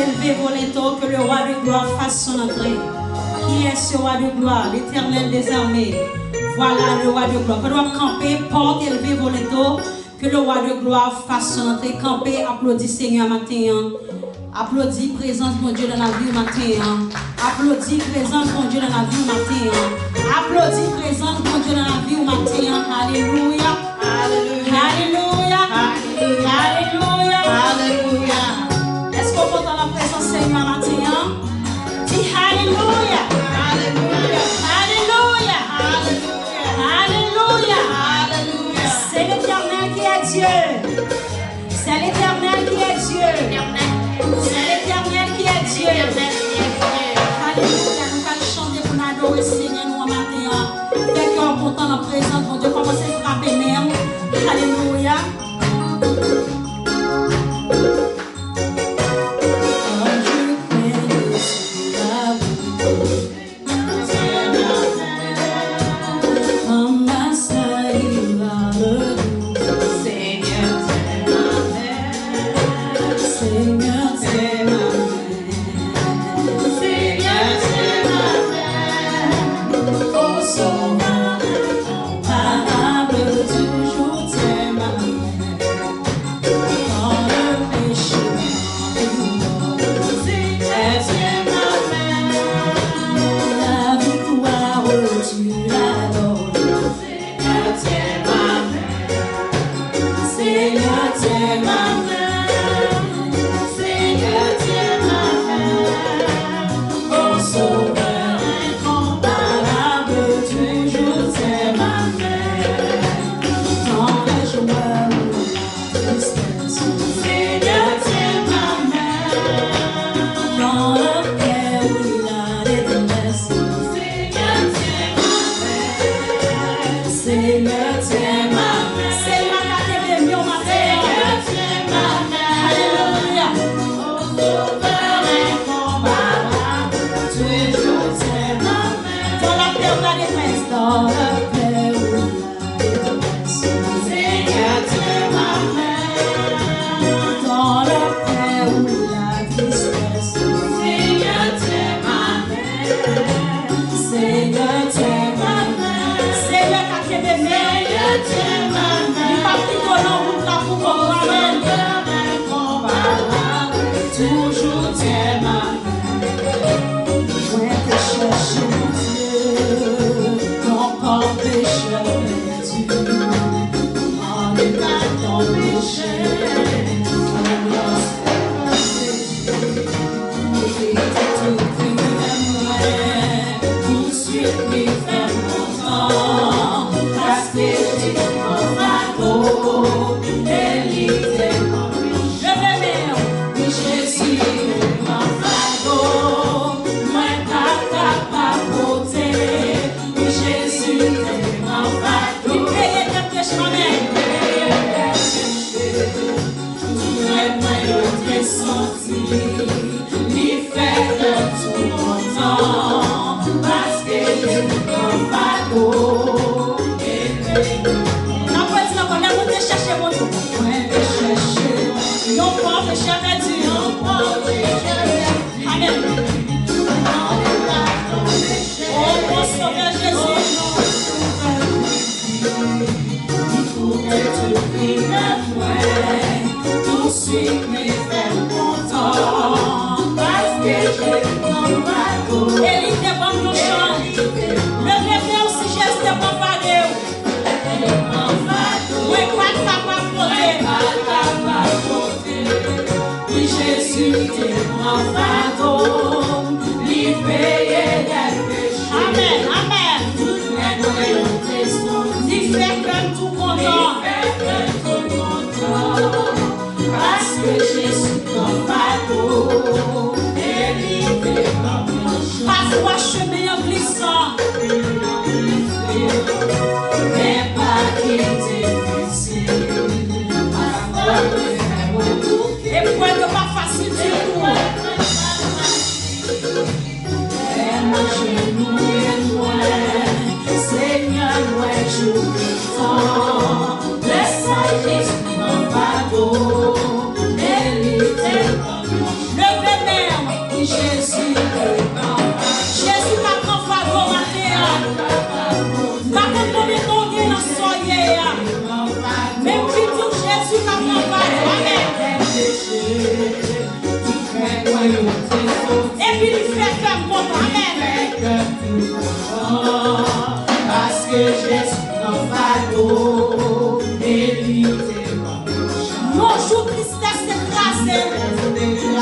élevé Voleto, que le roi de gloire fasse son entrée. Qui est ce roi de gloire? L'Éternel des armées. Voilà le roi de gloire. Que doit camper, porte élevé Voleto, que le roi de gloire fasse son entrée. Camper, applaudis Seigneur matin. Applaudis présence mon Dieu dans la vie matin. Applaudis présence mon Dieu dans la vie matin. Applaudis présence mon Dieu dans la vie matin. Alléluia. Alléluia. Alléluia. Alléluia. Alléluia. Est-ce qu'on entend la présence Seigneur matin? Dis Alléluia. Alléluia. Alléluia. Alléluia. Alléluia. C'est l'Éternel qui est Dieu. C'est l'Éternel qui est Dieu. C'est l'Éternel qui est Dieu. Alléluia. Nous allons chanter pour nous adorer Seigneur nous matin. Dès qu'on est content dans la présence, mon Dieu, commencez à frapper même. Alléluia.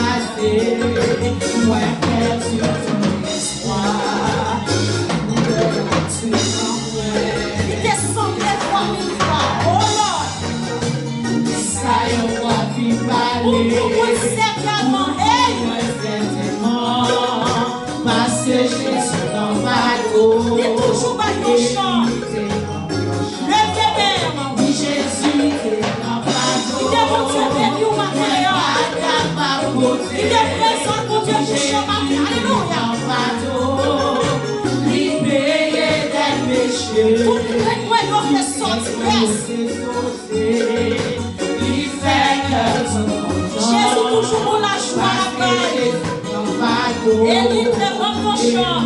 déplacé, moi perdu ton espoir. Il descend les 3000 fois. Oh Lord. Ça y est, on va vivre parler. Pour certainement, hey. Moi certainement, parce que Jésus dans ma peau. Il est toujours par ton chant. Levez même. Oui, Jésus est dans ma peau. Il est mon Dieu béni au matin. Il est présent pour Dieu pour ce matin. Alléluia. Tout le monde est sorti. Jésus toujours pour la joie, la paix. Et il te rend ton chant.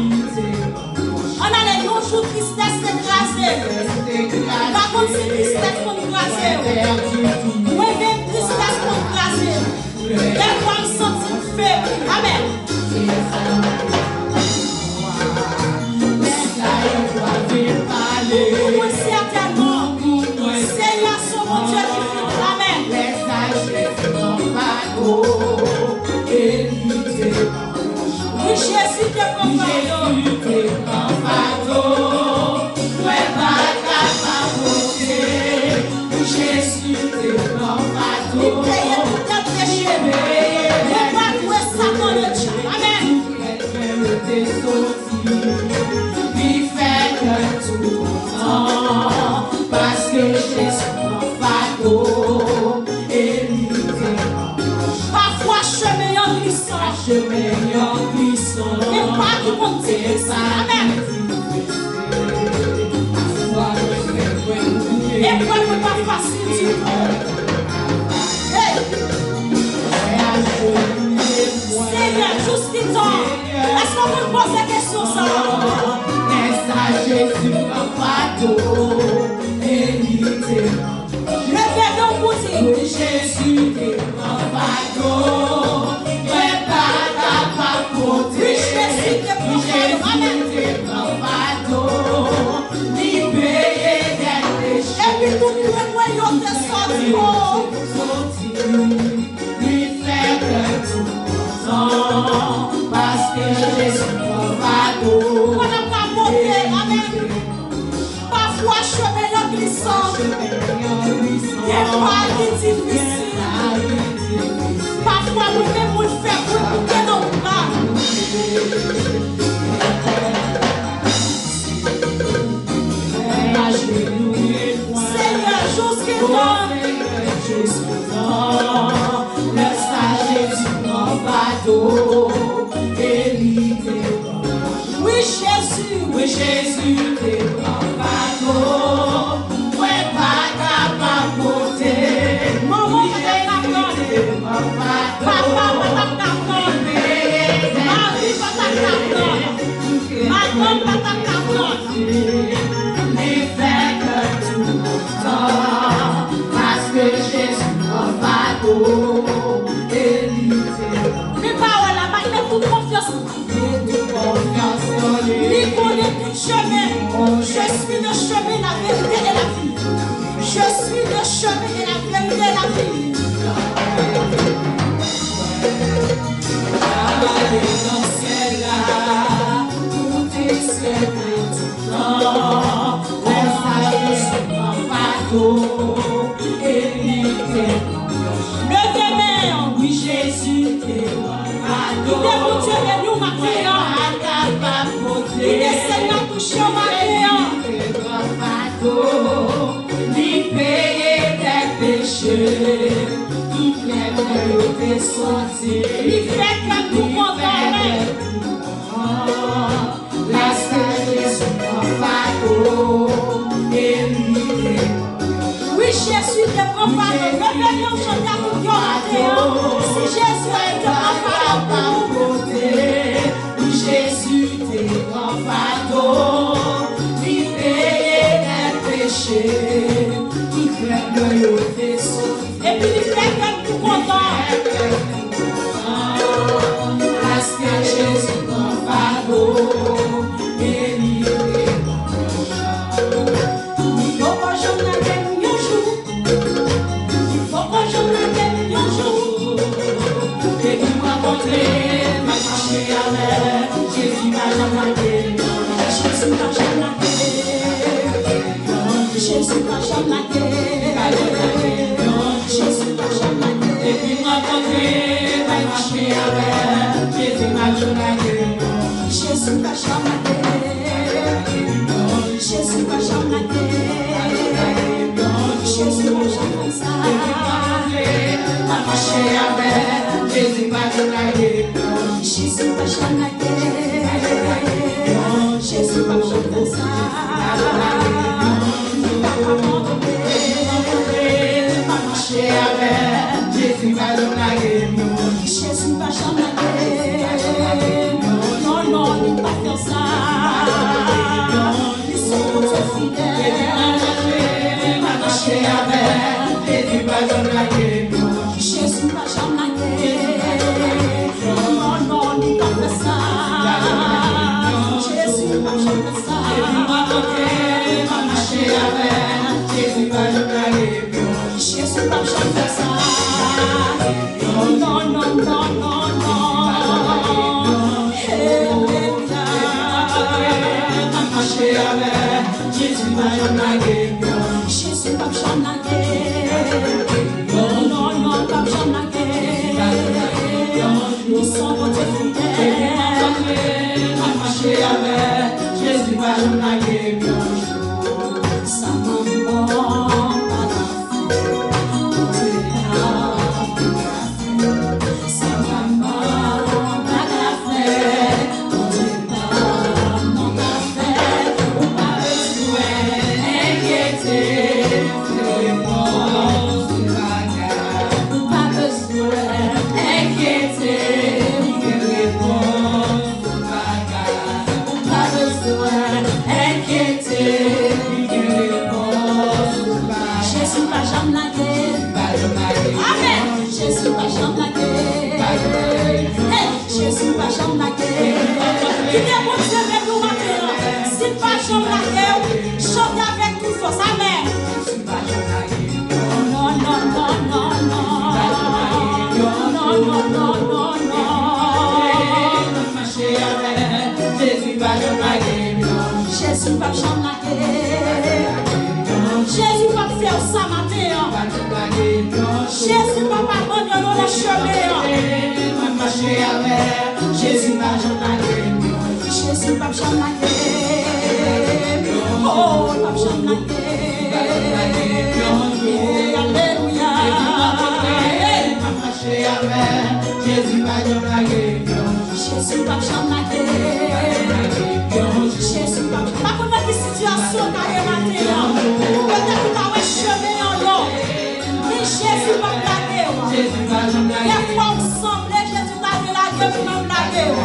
On a les longs jours tristesse écrasée. Par contre, c'est tristesse qu'on écrasée. Oui, même tristesse qu'on écrasée. Les fois, me sentir faible. Amen. Pour certainement, Seigneur, son mon Dieu qui fait. Amen. Oui, Jésus te prend Jésus te prend il paye tout tes péchés. Ne pas trouver Satan le Dieu. Amen. Parce que Jésus prend fardeau et Parfois, chemin en glissant. chemin en glissant. Et pas qui continue ça. Amen. Et quoi ne pas facile du tout. Hey. Seigneur, juste qui temps. Est-ce qu'on peut poser la question ça? Jésus en fardeau et Réveillons pour dire. Jésus est en fardeau, mais pas capable de Oui, Jésus te prend fardeau. Amen. en fardeau, libéré des péchés. Et puis tout le moyen de sortir. Lui fait que tout temps, parce que Jésus en fardeau. On n'a pas monté. Amen. Parfois, chemin en glissant. Des fois, il est difficile. Parfois, nous-mêmes, nous le faisons pour écouter nos bras. Seigneur, jusqu'à oui, Jésus. Oui, Jésus t'es en fardeau, ouais, pas capable de porter. Maman, papa, papa, Marie, madame, papa, Les fait que tout le temps, parce que Jésus en fardeau, et mes paroles là-bas, il met toute confiance. Il connaît tout chemin. Je suis le chemin, la vérité et la vie. Je suis le chemin et la vérité et la vie. dans le ciel là, tout est ciel tout temps, laisse en fardeau, Levez main. oui Jésus t'es en fardeau, Il est mon Dieu et nous maintenant. Il est Seigneur touché au matin. Libéré des péchés, toutes les mains t'es sorties. Il fait que nous condamnons. La Jésus en fardeau, Oui, Jésus te prend pardon. Revenons chanter à tout cœur matin. Si Jésus te prend pardon. Jésus t'es en fardeau, libéré des péchés, toutes les mains t'es sorties. Et puis il fait que nous condamnons. Parce que Jésus en fardeau, et libéré. rencontrer, m'a marché avec, Jésus m'a jamais Jésus m'a jamais Jésus m'a jamais Jésus m'a jamais depuis m'a rencontré, m'a marché avec, Jésus m'a jamais Jésus m'a jamais Jésus m'a jamais Jésus m'a jamais ça m'a marché avec Jésus m'a jamais Jésus m'a jamais Jésus m'a jamais ça m'a marché avec Jésus m'a jamais Jésus m'a jamais non non il pas faire ça ils sont tous fidèles m'a marché avec Jésus m'a jamais Jésus m'a jamais non non il pas faire ça Jésus m'a jamais ça m'a marché avec Jésus m'a jamais Jésus m'a jamais ça non non non non non marché avec Jésus m'a jamais Jésus m'a jamais non non non pas jamais ils sont votre fidèles m'a marché avec Jésus m'a jamais ça m'a Jésus pas jamais la guerre. Qui est bon Dieu avec nous maintenant? Si pas jamais la guerre, chante avec toute force. Amen. Non, non, non, non, non. Non, non, non, non, non. Jésus pas jamais la guerre. Jésus pas jamais la guerre. Jésus va faire ça matin. Jésus va pas abandonner le chemin. Jésus va jamais Jésus va jamais oh va jamais alléluia Jésus va jamais Jésus va jamais Jésus va pas connaître une situation carré matin peut-être pas un chemin en l'eau mais Jésus va planer Jésus va jamais des fois on semble Jésus va la gueule même la gueule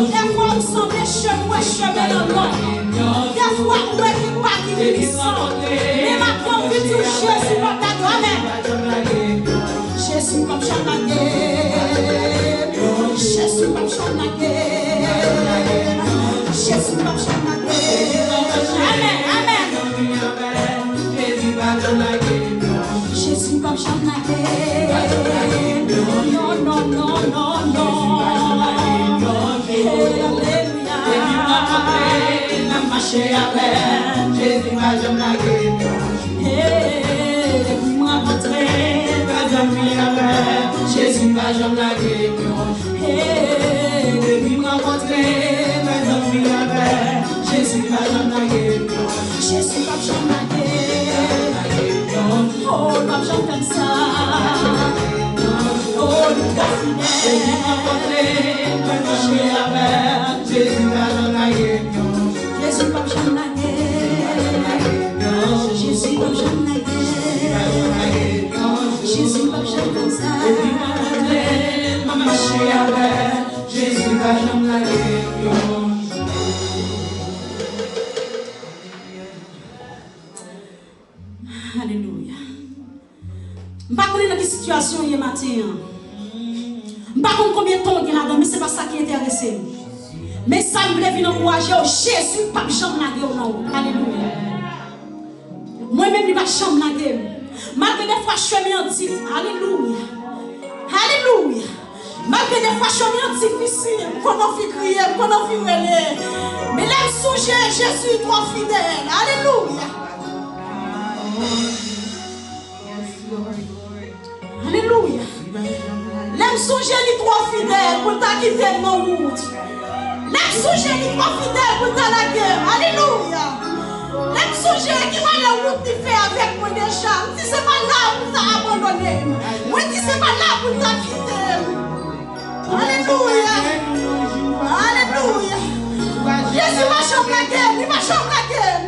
des fois on semble chemin dans l'eau des fois on est pas qui puissant mais maintenant vu tout Jésus va planer amen Jésus va jamais Jésus va jamais Jésus va jamais amen amen Jésus va jamais Jésus va jamais non non non non non alléluia marché avec Jésus va jamais moi rentrer Jésus va jamais depuis moi rentrer Jésus va jamais Jésus va jamais oh pas jamais comme ça oh le Jésus va rentrer Jésus va jamais Jésus va jamais Jésus va jamais Jésus va jamais comme ça Jésus va jamais alléluia. Je ne sais pas dans quelle situation il y a matin. Je ne sais pas combien de temps il y a là-dedans, mais ce n'est pas ça qui intéresse. Mais ça me lève une encourager. Jésus pas jamais la gueule. Alléluia. Moi-même, je ne vais pas jamais la gueule. Malgré des fois, je suis en dit. Alléluia. Alléluia. Malgré que des fois, c'est difficile. Qu'on en fait crier, qu'on en fait relais. Mais l'aime songer, Jésus, toi fidèle. Alléluia. Alléluia. L'aime songer, les trois fidèles pour t'a quitter mon route. L'aime songer, les trois fidèles pour t'a la guerre. Alléluia. L'aime songer qui va la route qui fait avec moi déjà. Si c'est pas là pour t'abandonner. Moi, si c'est pas là pour t'quitter. Alléluia. Alléluia. Jésus va chanter la guerre. Il va chanter la guerre.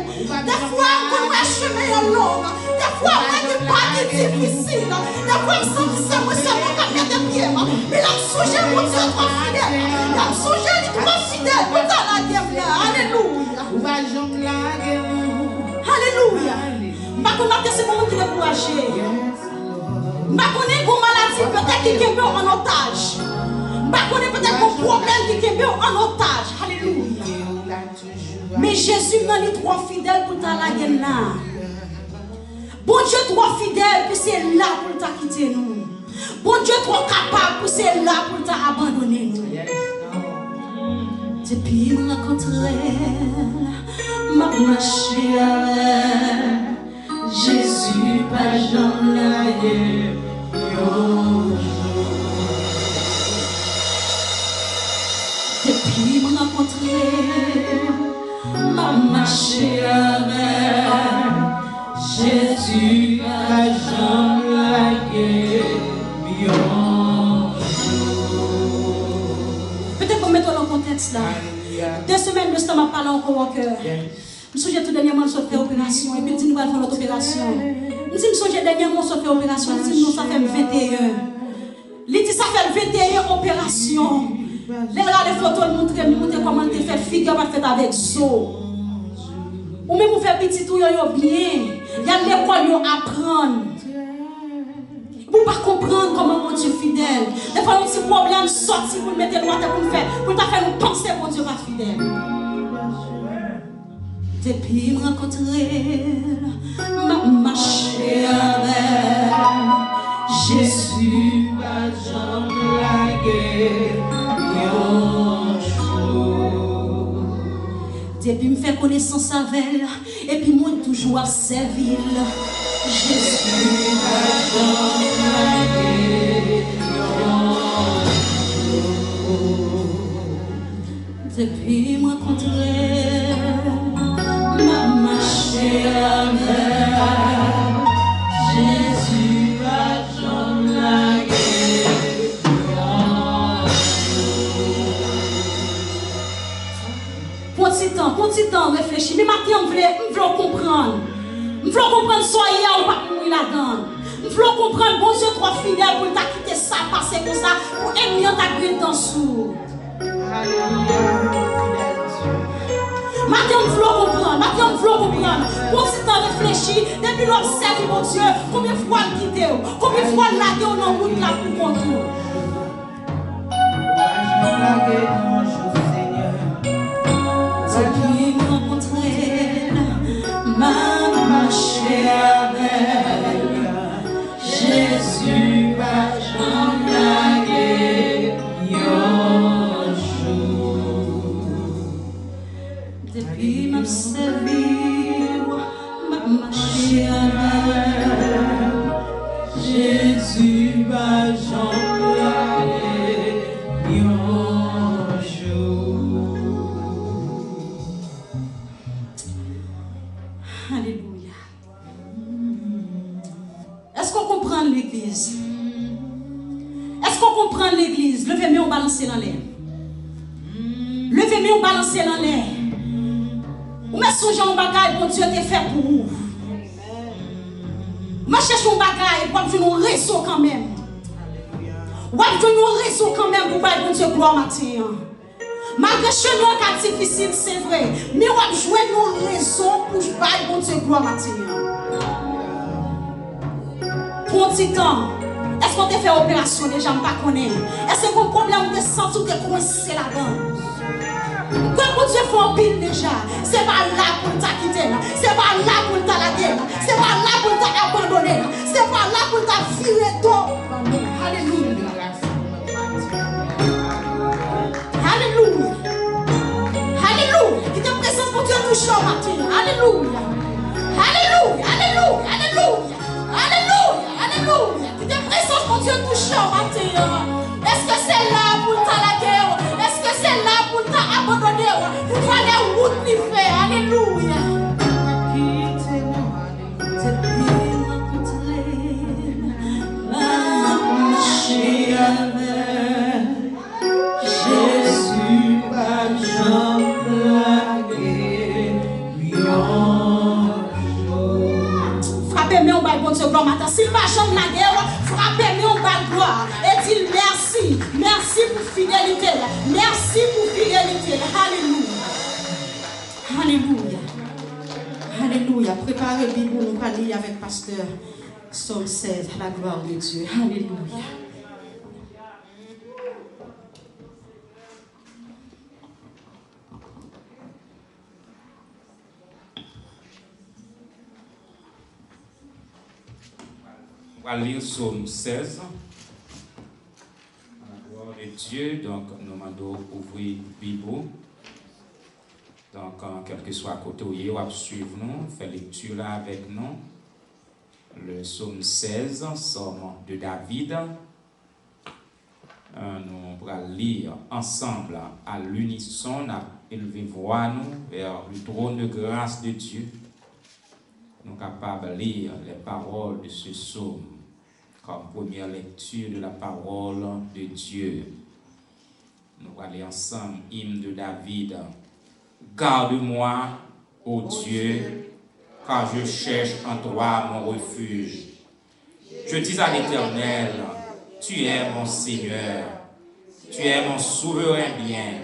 Des fois, on va chemin long. Des fois, on a pas de difficile. Des fois, on sent que c'est moi qui a des pieds. Mais l'aime songer, mon Dieu, trop fidèle. L'aime songer, il est trop fidèle. Pour dans la guerre. Alléluia. Alléluia. Je ne sais pas si c'est moment qui est découragé. Je ne sais pas si c'est une maladie peut-être qui est en otage. Je ne sais pas peut-être un problème qui est en otage. Alléluia. Mais Jésus n'a les trois fidèles pour ta la gueule là. Bon Dieu trois fidèles puis c'est là pour t'a quitter nous. Bon Dieu trop capable puis c'est là pour t'a abandonner nous. Depuis mon rencontré, m'a marché avec Jésus, pas jamais depuis mon rencontré, m'a marché avec Jésus, pas jamais peut-être qu'on met dans le contexte là. 2 semaines de ce temps, m'a parlé encore au cœur. Je me souviens tout dernièrement, je fait opération. Et puis, je nous allons faire notre opération. Je me souviens dernièrement, je fait opération. Je dis, ça fait 21. Il dit, ça fait 21 opérations. Les photos, ils montrent comment tu fais figure, pas fait avec zo. Ou même, vous faites petit tout, bien. Il y a l'école, à apprendre. Vous ne pouvez pas comprendre comment mon Dieu est fidèle. Des fois, un petit problème sorti pour le mettre droit pour nous faire. Pour faire nous penser que mon Dieu va être fidèle. Depuis me rencontrer, m'a marché avec Jésus, pas jamais blagué. Depuis me faire connaissance avec elle, et puis moi toujours à servir. Jésus, pas jamais blagué. Depuis me rencontrer, m'a marché avec Jésus, pas jamais blagué. Petit temps, réfléchis. Mais maintenant, je veux comprendre. Je veux comprendre soyez ou pas mourir là-dedans. Je veux comprendre, bon Dieu, trop fidèle pour t'a quitter ça, passer comme ça, pour aimer ta grille dans sous. Maintenant, je veux comprendre. Maintenant, je veux comprendre. Petit temps, réfléchis. Depuis l'observe, mon Dieu, combien de fois le quitter, combien de fois le laguer dans la route là pour contour. Depuis me rencontrer, m'a marché avec Jésus, pas jamais un jour. Depuis m'a servi, m'a marché avec Jésus, pas jamais un jour. Alléluia. Est-ce qu'on comprend l'église? Est-ce qu'on comprend l'église? Levez-moi, on balance dans l'air. Levez-moi, on balance dans l'air. Ou me songez un bagage pour Dieu te fait pour vous. Ou me cherche un bagage pour vous une raison quand même. Ou vous une raison quand même pour vous Dieu gloire matin. Malgré que chemin est difficile, c'est vrai. Mais on va jouer nos raisons pour bailler bon Dieu gloire matin. Pour un petit temps, est-ce qu'on t'a fait opération déjà? Je ne connais pas. Est-ce que mon problème de santé ou de coincé là-dedans? Quand bon Dieu fait un pile déjà, c'est pas là pour t'a quitter, c'est pas là pour t'a laguer, c'est pas là pour t'a abandonner, c'est pas là pour t'a virer d'eau. Alléluia. chercher au matin? Est-ce que c'est là pour ta la guerre? Est-ce que c'est là pour ta abandonner? Pour voir les routes qui fait. Alléluia. Jésus, pas frappez-moi au bal, bon Dieu, gloire matin. S'il va jamais la guerre, frappez-moi au bal, gloire. Et dit merci. Merci pour fidélité. Merci pour fidélité. Alléluia. Alléluia. Alléluia. Préparez le Bible, nous allons lire avec pasteur Psaume 16, la gloire de Dieu. Alléluia. On va lire Psaume 16. La gloire de Dieu. Donc, nous demandons d'ouvrir la Bible. Donc, quel que soit côté où il va suivre nous, faire lecture là avec nous. Le Psaume 16, Psaume de David. Nous allons lire ensemble à l'unisson, à élever voix nous vers le trône de grâce de Dieu. Nous sommes capables de lire les paroles de ce psaume comme première lecture de la parole de Dieu. Nous allons lire ensemble hymne de David. Garde-moi, ô Dieu, car je cherche en toi mon refuge. Je dis à l'Éternel, tu es mon Seigneur, tu es mon souverain bien.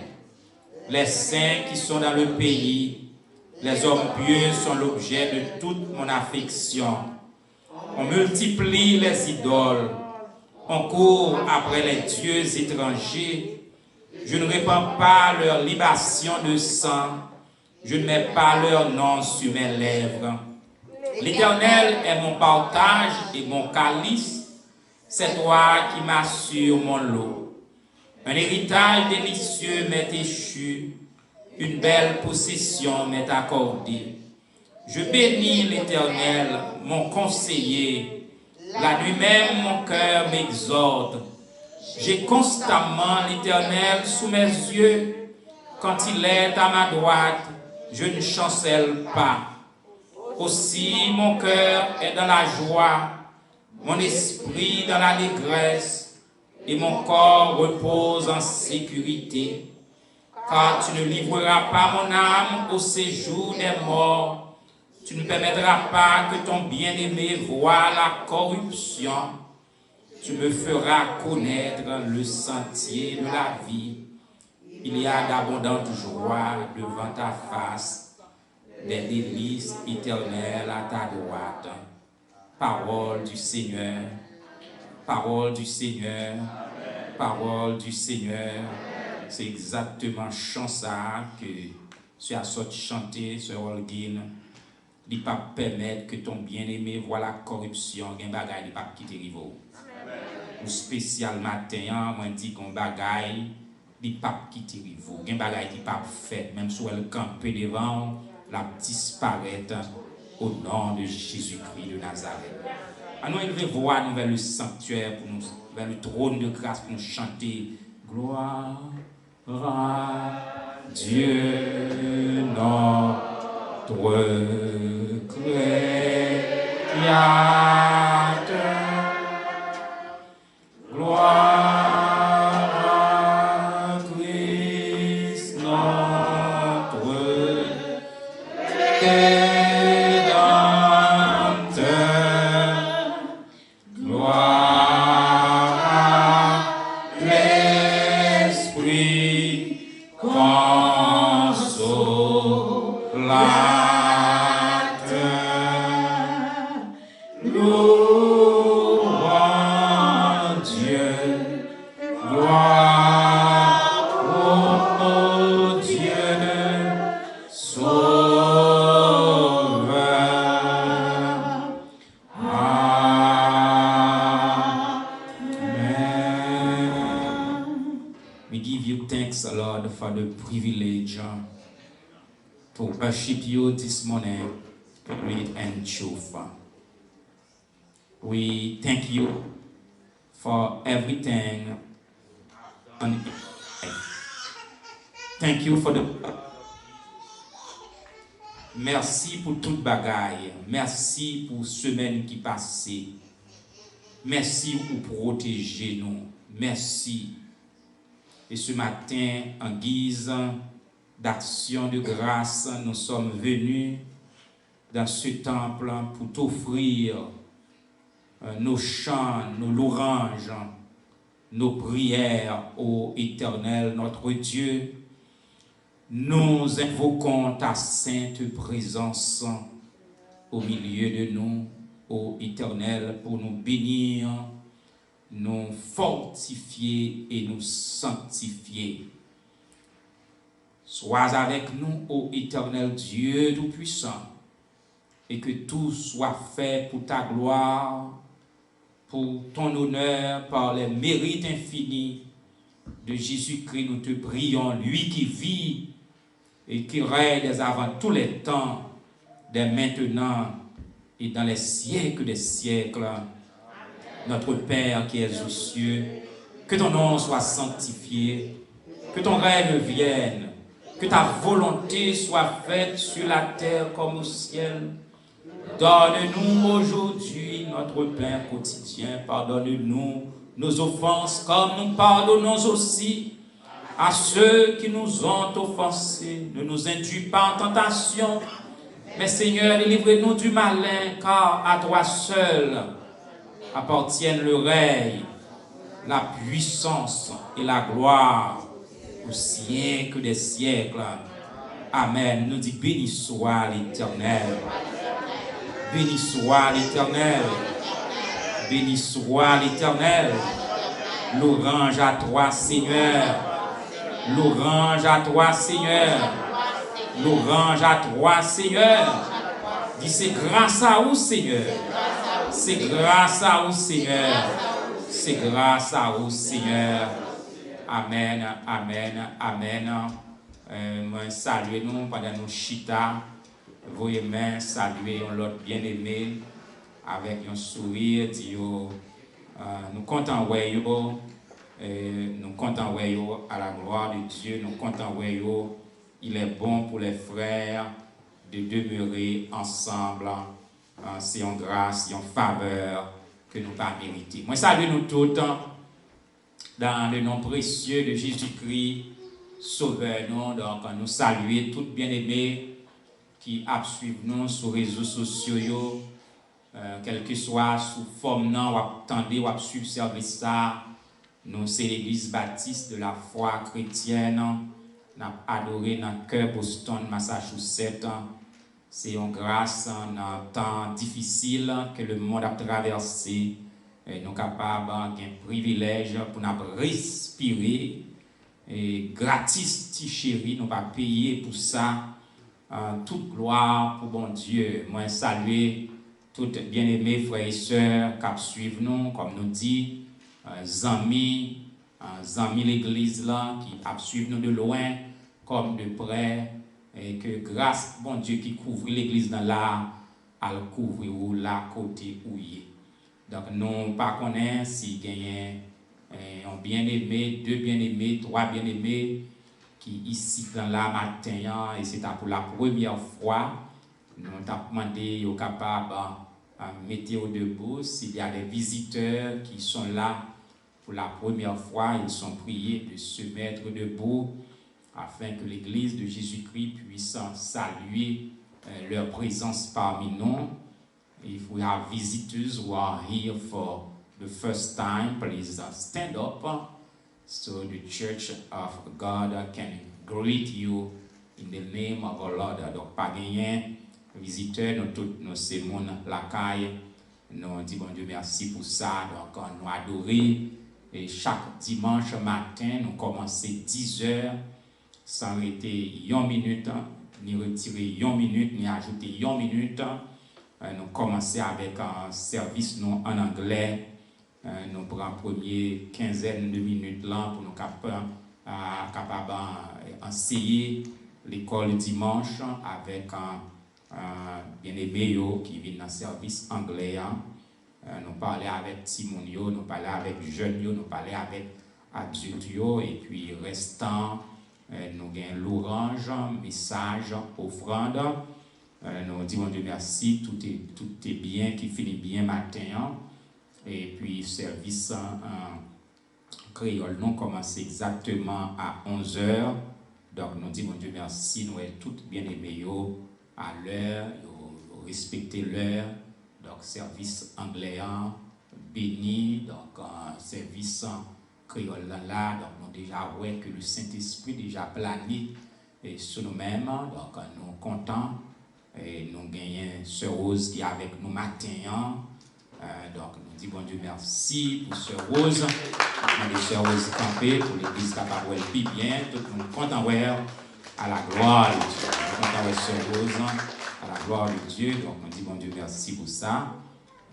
Les saints qui sont dans le pays, les hommes pieux sont l'objet de toute mon affection. On multiplie les idoles, on court après les dieux étrangers. Je ne répands pas leur libation de sang, je ne mets pas leur nom sur mes lèvres. L'Éternel est mon partage et mon calice, c'est toi qui m'assures mon lot. Un héritage délicieux m'est échu, une belle possession m'est accordée. Je bénis l'Éternel, mon conseiller. La nuit même, mon cœur m'exhorte. J'ai constamment l'Éternel sous mes yeux. Quand il est à ma droite, je ne chancelle pas. Aussi, mon cœur est dans la joie, mon esprit dans l'allégresse, et mon corps repose en sécurité. Car tu ne livreras pas mon âme au séjour des morts. Tu ne permettras pas que ton bien-aimé voie la corruption. Tu me feras connaître le sentier de la vie. Il y a d'abondantes joies devant ta face, des délices éternelles à ta droite. Parole du Seigneur, parole du Seigneur, parole du Seigneur. C'est exactement chant ça que tu as sorti chanter, Sœur Holguin. Il ne peut pas permettre que ton bien-aimé voit la corruption, il ne peut pas quitter Rivo. Ou spécial matin, moi dit qu'on bagaille, il ne peut pas quitter Rivo. Il y a des bagailles qui ne peut pas faire, même si elle campe devant, la disparaître au nom de Jésus-Christ de Nazareth. À nous élever voix nous vers le sanctuaire, pour nous, vers le trône de grâce, pour nous chanter gloire à Dieu notre Créateur. Gloire à Christ notre Rédempteur. Gloire à l'Esprit consolateur. Louons Dieu. Gloire au Dieu sauveur. Amen. We give you thanks, Lord, for the privilege to worship you this morning with and truth. We thank you for everything. Thank you for the... Merci pour toute bagaille. Merci pour semaine qui passée. Merci pour protéger nous. Merci. Et ce matin, en guise d'action de grâce, nous sommes venus dans ce temple pour t'offrir nos chants, nos louanges, nos prières ô Éternel, notre Dieu. Nous invoquons ta sainte présence au milieu de nous, ô Éternel, pour nous bénir, nous fortifier et nous sanctifier. Sois avec nous, ô Éternel Dieu Tout-Puissant, et que tout soit fait pour ta gloire, pour ton honneur, par les mérites infinis de Jésus-Christ. Nous te prions, lui qui vit et qui règne avant tous les temps, dès maintenant et dans les siècles des siècles. Notre Père qui es aux cieux, que ton nom soit sanctifié, que ton règne vienne, que ta volonté soit faite sur la terre comme au ciel. Donne-nous aujourd'hui notre pain quotidien. Pardonne-nous nos offenses comme nous pardonnons aussi à ceux qui nous ont offensés. Ne nous induis pas en tentation, mais Seigneur, délivre-nous du malin, car à toi seul appartiennent le règne, la puissance et la gloire au siècle des siècles. Amen. Nous dit béni soit l'Éternel. Béni soit l'Éternel. Béni soit l'Éternel. Louange à toi, Seigneur. Louange à toi, Seigneur. Louange à toi, Seigneur. Dis c'est grâce à vous, Seigneur. C'est grâce à vous, Seigneur. C'est grâce à vous, Seigneur. Amen, amen, amen. Moi, saluez nous pendant nos chita. Vous aimez saluer l'autre bien-aimé avec un sourire. Nous comptons nous comptons à la gloire de Dieu. Nous comptons il est bon pour les frères de demeurer ensemble. C'est en grâce, c'est en faveur que nous pas mériter. Moi, salue nous tous dans le nom précieux de Jésus-Christ, Sauveur. Donc, nous saluons tous bien-aimés qui suivent nous sur les réseaux sociaux, quel que soit sous forme, ou attendez, ou suivre service ça. Nous, c'est l'église baptiste de la foi chrétienne. Nous avons adoré dans le cœur Boston, Massachusetts. C'est une grâce dans un temps difficile que le monde a traversé. Nous sommes capables d'un privilège pour nous respirer. Et gratis, petit chéri, nous allons payer pour ça. Toute gloire pour bon Dieu. Moi, saluer tous bien-aimés frères et sœurs qui suivent nous, comme nous dit, amis l'église là, qui suivent nous de loin comme de près. Et que grâce, bon Dieu, qui couvre l'église dans là, elle couvre ou là, côté où il est. Donc, nous ne connaissons pas si il y a un bien-aimé, deux bien-aimés, trois bien-aimés qui ici dans la matin, et c'est pour la première fois, nous avons demandé aux capables de mettre debout. S'il y a des visiteurs qui sont là pour la première fois, ils sont priés de se mettre debout, afin que l'Église de Jésus-Christ puisse saluer leur présence parmi nous. If we have visitors who are here for the first time, please stand up so the Church of God can greet you in the name of our Lord. Donc, pas gagné, visiteurs, nous tous, nous c'est mon la caille. Nous disons, bon Dieu, merci pour ça. Donc, nous adorons. Et chaque dimanche matin, nous commençons 10 heures. Sans arrêter 1 minute, ni retirer 1 minute, ni ajouter 1 minute. Nous commençons avec un service en anglais. Nous prenons première quinzaine de minutes là pour nous capables d'enseigner l'école dimanche avec un bien-aimé qui vient dans le service anglais. nous parler avec Timonio, nous parler avec jeunes, nous parler avec adultes, et puis restant, nous gagnons l'orange, message, offrande. Nous disons Dieu merci, tout est bien, qui finit bien matin. Et puis service créole, nous commence exactement à 11h. Donc nous disons Dieu merci, nous sommes tous bien aimés à l'heure, respecter l'heure. Donc service anglais béni, donc service créole là, donc nous déjà ouais que le Saint-Esprit déjà plané sur nous-mêmes, donc nous contents et nous gagnons Sœur Rose qui est avec nous matin. Donc nous disons bon Dieu merci pour Sœur Rose, nous Sœur Rose campée pour l'église capable bien, tout le monde content à la gloire de Dieu, content Sœur Rose à la gloire de Dieu. Donc nous disons bon Dieu merci pour ça.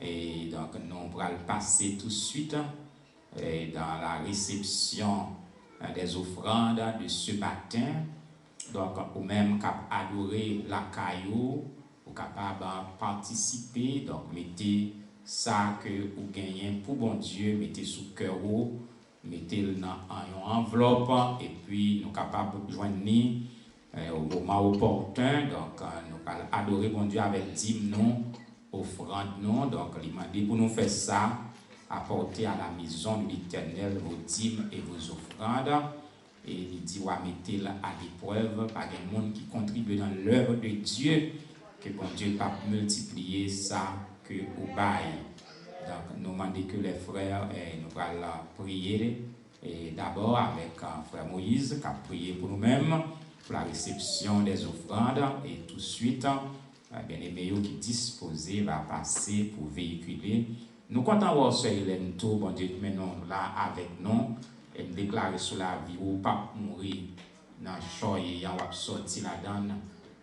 Et donc nous allons passer tout de suite dans la réception des offrandes de ce matin. Donc, ou même capable adorer la caillou, ou capable participer. Donc, mettez ça que vous gagnez pour bon Dieu, mettez sous cœur, mettez-le dans une enveloppe, et puis nous capables de joindre au moment opportun. Donc, nous allons adorer bon Dieu avec dîmes, nous, offrande, nous. Donc, il m'a dit pour nous faire ça, apporter à la maison de l'Éternel vos dîmes et vos offrandes. Et il dit, ouais, mettez-la à l'épreuve par des gens qui contribuent dans l'œuvre de Dieu, que bon Dieu va multiplier ça que au bail. Donc, nous demandons que les frères, nous allons prier, et d'abord avec frère Moïse, qui a prié pour nous-mêmes, pour la réception des offrandes, et tout de suite, bien aimé qui disposé va passer pour véhiculer. Nous comptons voir ce Hélène tout, bon Dieu, maintenant là avec nous, et me déclarer sur la vie ou pas mourir dans le choix et on va sortir là-dedans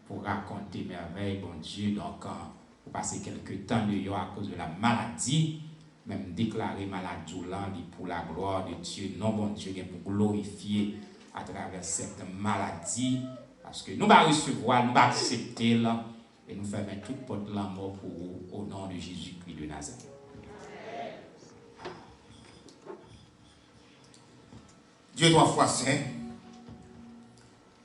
pour raconter merveille, bon Dieu. Donc, pour passer quelques temps de à cause de la maladie, même déclarer maladie là pour la gloire de Dieu. Non, bon Dieu, pour glorifier à travers cette maladie, parce que nous allons recevoir, nous allons accepter là, et nous faire tout porte la mort pour vous, au nom de Jésus-Christ de Nazareth. Dieu 3 fois saint,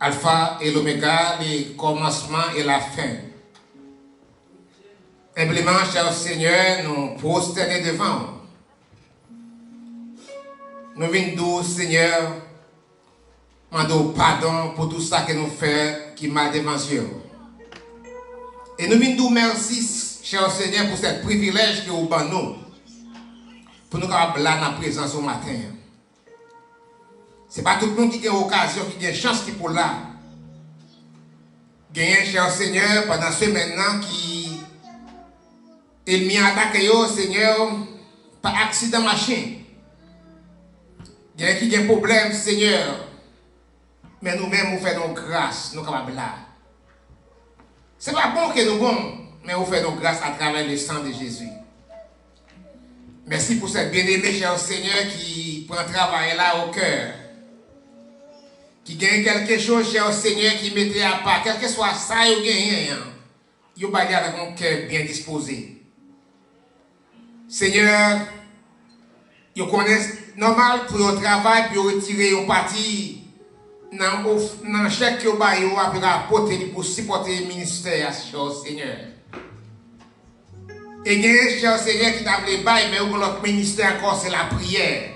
Alpha et l'Oméga, le commencement et la fin. Humblement, cher Seigneur, nous prosterner devant vous. Nous venons, Seigneur, demander pardon pour tout ça que nous faisons qui m'a devant Dieu. Et nous venons merci, cher Seigneur, pour ce privilège que vous avez nous, pour nous avoir là dans la présence au matin. Ce n'est pas tout le monde qui a l'occasion, qui a une chance qui pour là. Gagner, cher Seigneur, pendant ce maintenant qui est mis à attaquer, Seigneur, par accident machine. Gagner qui a un problème, Seigneur. Mais nous-mêmes, nous faisons grâce, nous sommes capables là. Ce n'est pas bon que nous bon, mais nous faisons grâce à travers le sang de Jésus. Merci pour cette bien-aimée, cher Seigneur, qui prend travail là au cœur. Qui gagne quelque chose, cher Seigneur, qui mettait à part, quel que soit ça, vous gagnez, vous baillez avec un cœur bien disposé. Seigneur, vous connaissez normal pour le travail, puis vous retirez une partie dans le chèque que vous baillez, vous apporter pour supporter le ministère, cher Seigneur. Et gagne, cher Seigneur, qui t'a appelé bail, mais votre ministère encore, c'est la prière.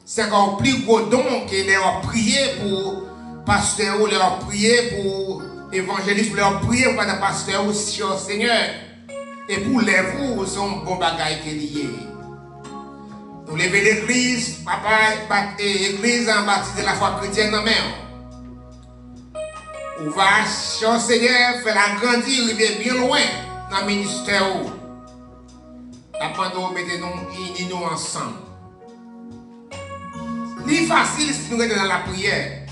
C'est encore plus gros don que leur prier pour pasteur ou leur prier pour évangéliste, leur prier pour le pasteur ou sur Seigneur. Et pour les vous, c'est un bon bagage qui est lié. Nous lever l'église, papa, l'église en baptisé de la foi chrétienne dans la main. On va, cher Seigneur, faire la grandir, arriver bien loin dans le ministère. Après, nous mettons nous ensemble. C'est facile si nous sommes dans la prière.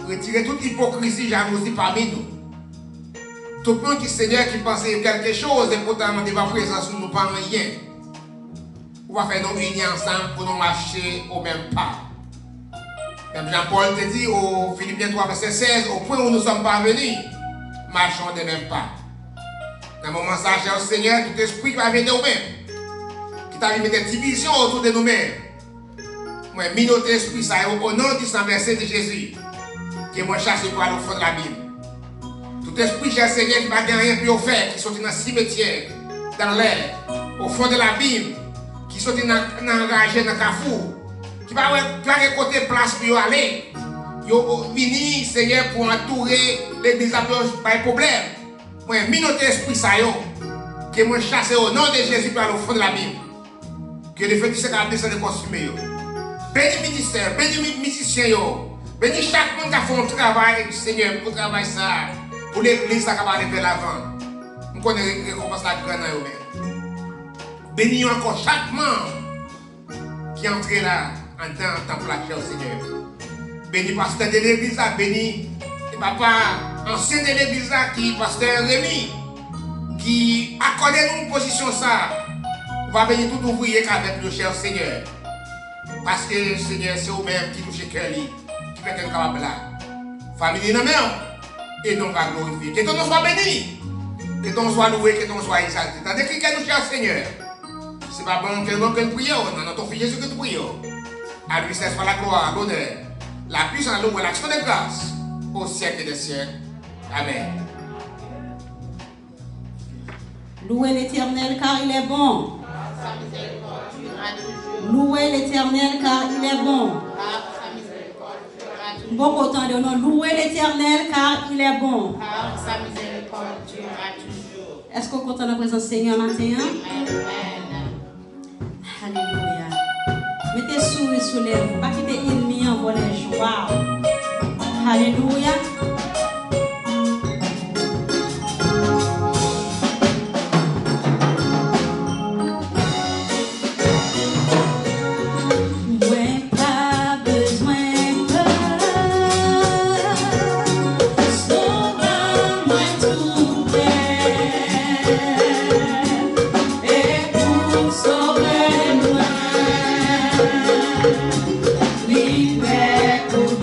Retirer toute hypocrisie, jalousie parmi nous. Tout le monde qui Seigneur qui pense quelque chose et pourtant de ma présence nous pas rien. On va faire nos unions ensemble pour nous marcher au même pas. Comme Jean-Paul te dit au Philippiens 3, verset 16, au point où nous sommes parvenus, marchons de même pas. Dans le moment ça, cher Seigneur, tout esprit va venir au même. t'a mis des divisions autour de nous-mêmes. Moi, minote esprit ça, au nom du sang versé de Jésus, que moi chasse pour aller au fond de l'abîme. Tout esprit, cher Seigneur, qui n'a rien pu faire, qui sont dans le cimetière, dans l'air, au fond de l'abîme, qui sont enragés dans le carrefour, qui va récolter place pour aller. Yo vini, Seigneur, pour entourer l'église pas de problème. Moi, minote esprit ça, que moi chasse au nom de Jésus pour aller au fond de l'abîme. Que le feu du Seigneur descende consumer. Bénis le ministère, bénis les musiciens, bénis chaque monde qui a fait un travail, Seigneur, pour travailler ça, pour l'église qui va aller vers l'avant. Nous connaissons la récompense la grande. Bénis encore chaque membre qui est entré là, en temps plaqué au Seigneur. Bénis pasteur de l'église, bénis papa, ancien de l'église, qui pasteur Rémi, qui accorde nous une position ça. On va bénir tout ouvrier avec le cher Seigneur. Parce que Seigneur, c'est vous-même qui touche le cœur, qui fait qu'un capable là. Famille dans même, et donc va glorifier. Que ton nom soit béni, que ton nom soit loué, que ton nom soit exalté. Tandis que nous cher Seigneur, c'est pas bon que nous prions, non, notre fils Jésus que nous prions. À lui, c'est soit la gloire, l'honneur, la puissance, l'action de grâce, au siècle des siècles. Amen. Louez l'Éternel car il est bon. Louez l'Éternel car il est bon. Bon autant de nom. Louez l'Éternel car il est bon. Est-ce qu'on compte la présence du Seigneur matin? Alléluia. Mettez sourire sur les lèvres. Pas quitter l'ennemi en voler joie. Alléluia. Libère tout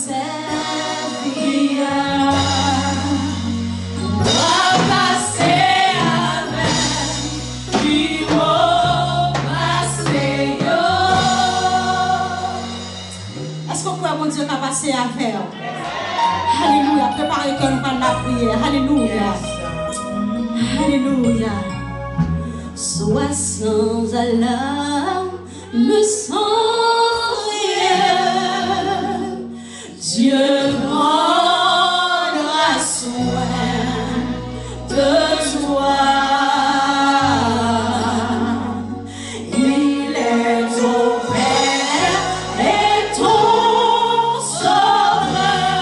servir. On va passer avec du mot passé. Est-ce qu'on peut mon Dieu qu'a passé à faire? Alléluia. Préparez que nous parlons de la prière. Alléluia. Alléluia. Sois sans alarme, me sans rien. Dieu prendra soin de toi. Il est ton Père et ton Sauveur.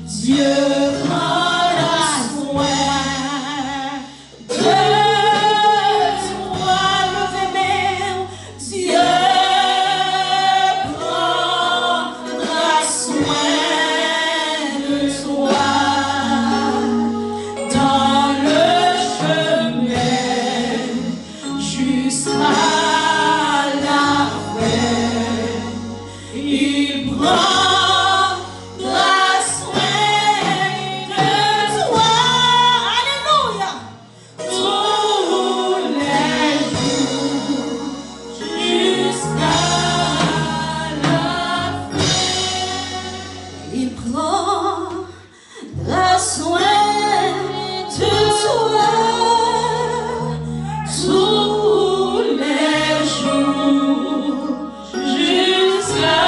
Dieu prendra soin de toi. Levez même, Dieu prendra soin de toi. Dans le chemin jusqu'à la fin, il prendra soin de toi. Alléluia. Tous les jours jusqu'à la fin, il prendra soin de toi. Tous les jours jusqu'à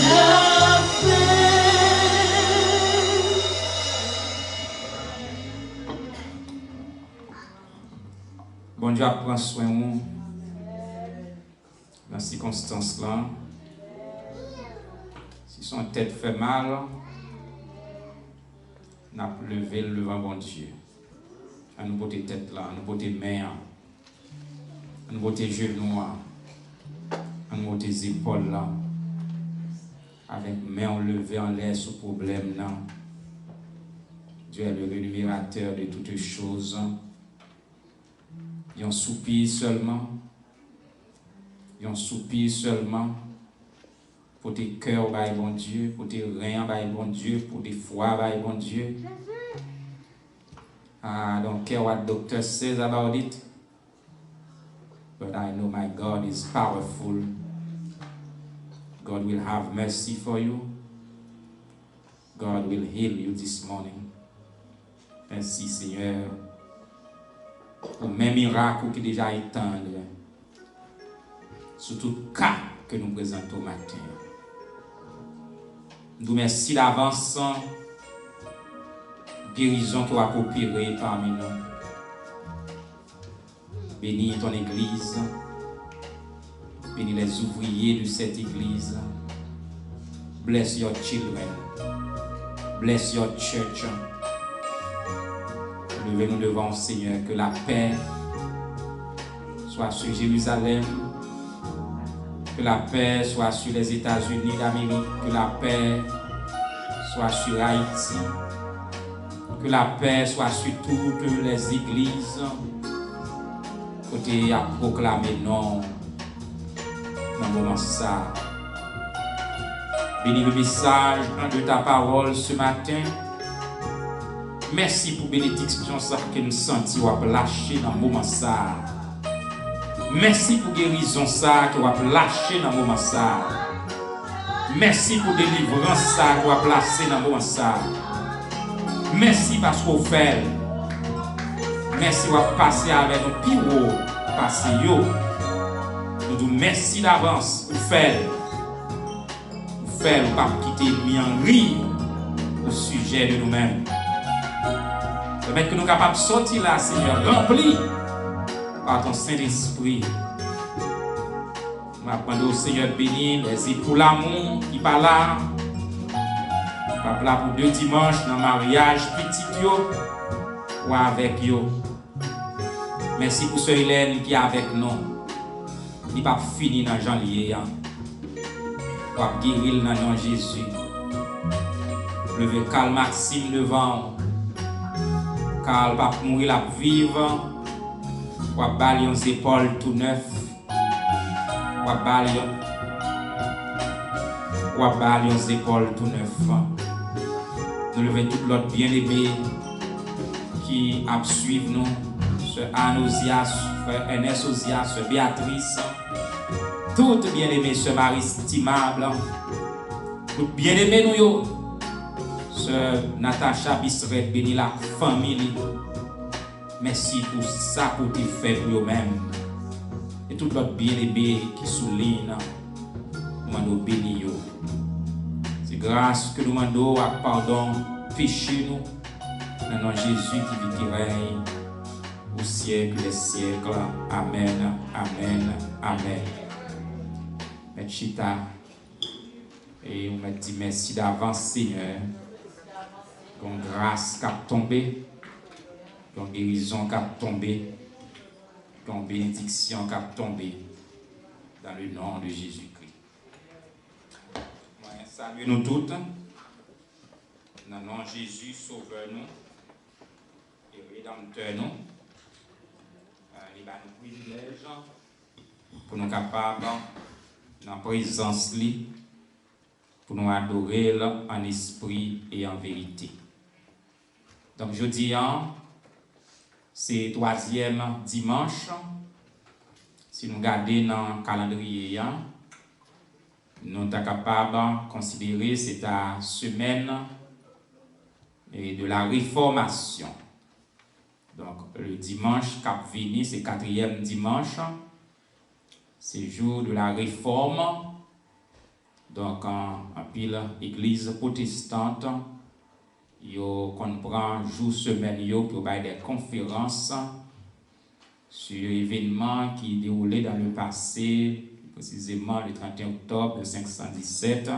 la fin. Bon Dieu prend soin de nous dans ces circonstances-là. Si son tête fait mal, on a levé le devant bon Dieu. On nous porter tête là, on nous porter main, on nous porter genoux, on nous porter épaules là. Avec main levée en l'air sur problème là. Dieu est le rémunérateur de toutes choses. Il y a un soupir seulement. Il y a un soupir seulement. Pour tes cœurs, by bon Dieu. Pour tes reins, by bon Dieu. Pour tes foies, by bon Dieu. I don't care what doctor says about it. But I know my God is powerful. God will have mercy for you. God will heal you this morning. Merci Seigneur. Pour même miracle qui déjà étendu sur tout cas que nous présentons au matin. Nous merci d'avance, guérison qui va opérer parmi nous. Bénis ton église, bénis les ouvriers de cette église. Bless your children, bless your church. Levez-nous devant le Seigneur, que la paix soit sur Jérusalem, que la paix soit sur les États-Unis d'Amérique, que la paix soit sur Haïti, que la paix soit sur toutes les églises, côté à proclamer non dans le moment ça. Bénis le message de ta parole ce matin. Merci pour bénédiction ça que nous sentis ou lâcher dans le moment ça. Merci pour guérison ça que vous lâcher dans le moment ça. Merci pour délivrance ça que vous placer dans le moment ça. Merci parce qu'on fait. Merci pour passer avec nous piro, passer yo. Nous disons merci d'avance pour faire. Pour faire ou pas quitter mi en rire au sujet de nous-mêmes. Permettre que nous sommes capables de sortir là, Seigneur, remplis par ton Saint-Esprit. Je m'appelle au Seigneur béni, les époux l'amour qui parlent là. Je là pour 2 dimanches dans le mariage, petit yo, ou avec yo. Merci pour ce Hélène qui est avec nous. Il n'est pas fini dans janvier. Pour guérir dans le nom de Jésus. Levez Carl Maxime devant. Carl va mourir la vivre. Pour balayer les épaules tout neuf. Pour balayer. pourquoi pas les épaules tout neuf. Nous levons tout l'autre bien-aimé qui a suivi nous, ce Anne Osias, frère Ernest Osias, ce Béatrice, toutes bien-aimées, ce Marie estimable, toutes bien-aimées nous, ce Natacha Bisseret, béni la famille. Merci pour ça que tu fais pour eux-mêmes. Et tout l'autre bien-aimé qui souligne, nous demandons béni. C'est grâce que nous demandons à pardon, péché nous, dans le nom de Jésus qui règne au siècle des siècles. Amen, amen, amen. Chita, et on m'a dit merci d'avance, Seigneur, qu'on grâce qui a tombé, qu'on guérison qui a tombé, qu'on bénédiction qui a tombé, dans le nom de Jésus-Christ. Salut nous toutes, dans le nom de Jésus, sauveur-nous et rédempteur-nous. Il va nous privilège pour nous capables, dans la présence, pour nous adorer en esprit et en vérité. Donc, je dis, c'est le 3e dimanche. Si nous regardons dans le calendrier, nous sommes capables de considérer que c'est la semaine de la réformation. Donc, le dimanche cap vini, c'est 4e dimanche. C'est le jour de la réforme. Donc, en pile église protestante, yo comprend jour semaine yo pour faire des conférences sur l'événement qui déroulait dans le passé, précisément le 31 octobre 517,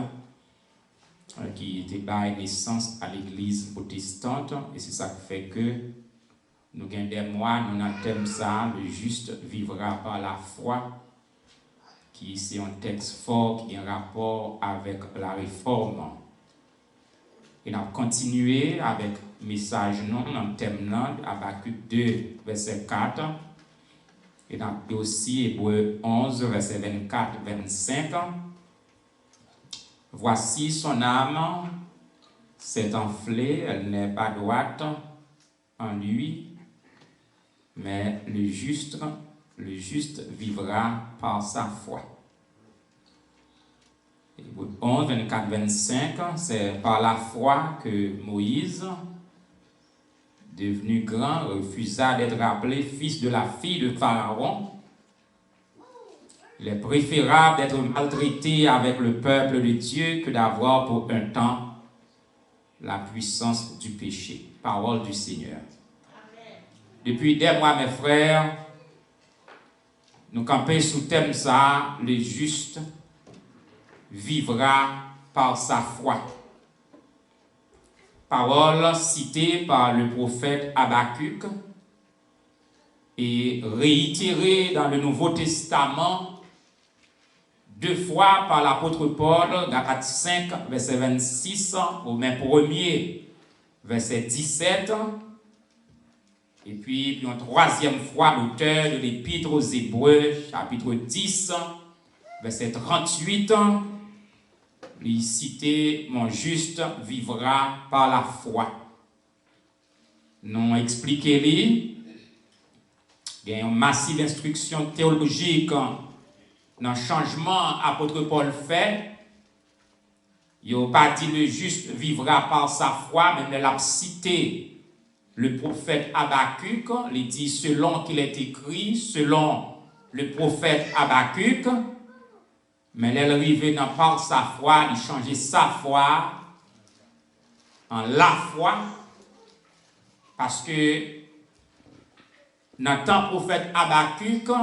qui était par naissance à l'église protestante. Et c'est ça qui fait que nous avons des mois, nous avons thème ça, le juste vivra par la foi, qui c'est un texte fort qui a un rapport avec la réforme. Et nous avons continué avec le message non dans le thème Habakkuk 2, verset 4. Et nous avons aussi Hébreux 11, verset 24-25. Voici son âme s'est enflée, elle n'est pas droite en lui, mais le juste vivra par sa foi. Hébreux 11, 24, 25, c'est par la foi que Moïse, devenu grand, refusa d'être appelé fils de la fille de Pharaon. Il est préférable d'être maltraité avec le peuple de Dieu que d'avoir pour un temps la puissance du péché. Parole du Seigneur. Depuis des mois, mes frères, nous campons sous thème ça, le juste vivra par sa foi. Parole citée par le prophète Habakkuk et réitérée dans le Nouveau Testament 2 fois par l'apôtre Paul, Galates 5, verset 26, Romains 1er, verset 17, et puis une 3e fois l'auteur de l'Épître aux Hébreux, chapitre 10, verset 38, lui citer mon juste vivra par la foi. Nous expliquez-les, il y a une massive instruction théologique dans le changement apôtre Paul fait. Il n'a pas dit le juste vivra par sa foi, mais il a cité le prophète Habakkuk, il dit selon qu'il est écrit, selon le prophète Habakkuk. Mais elle arrivait dans par sa foi, il changeait sa foi en la foi, parce que dans le temps prophète Habakkuk,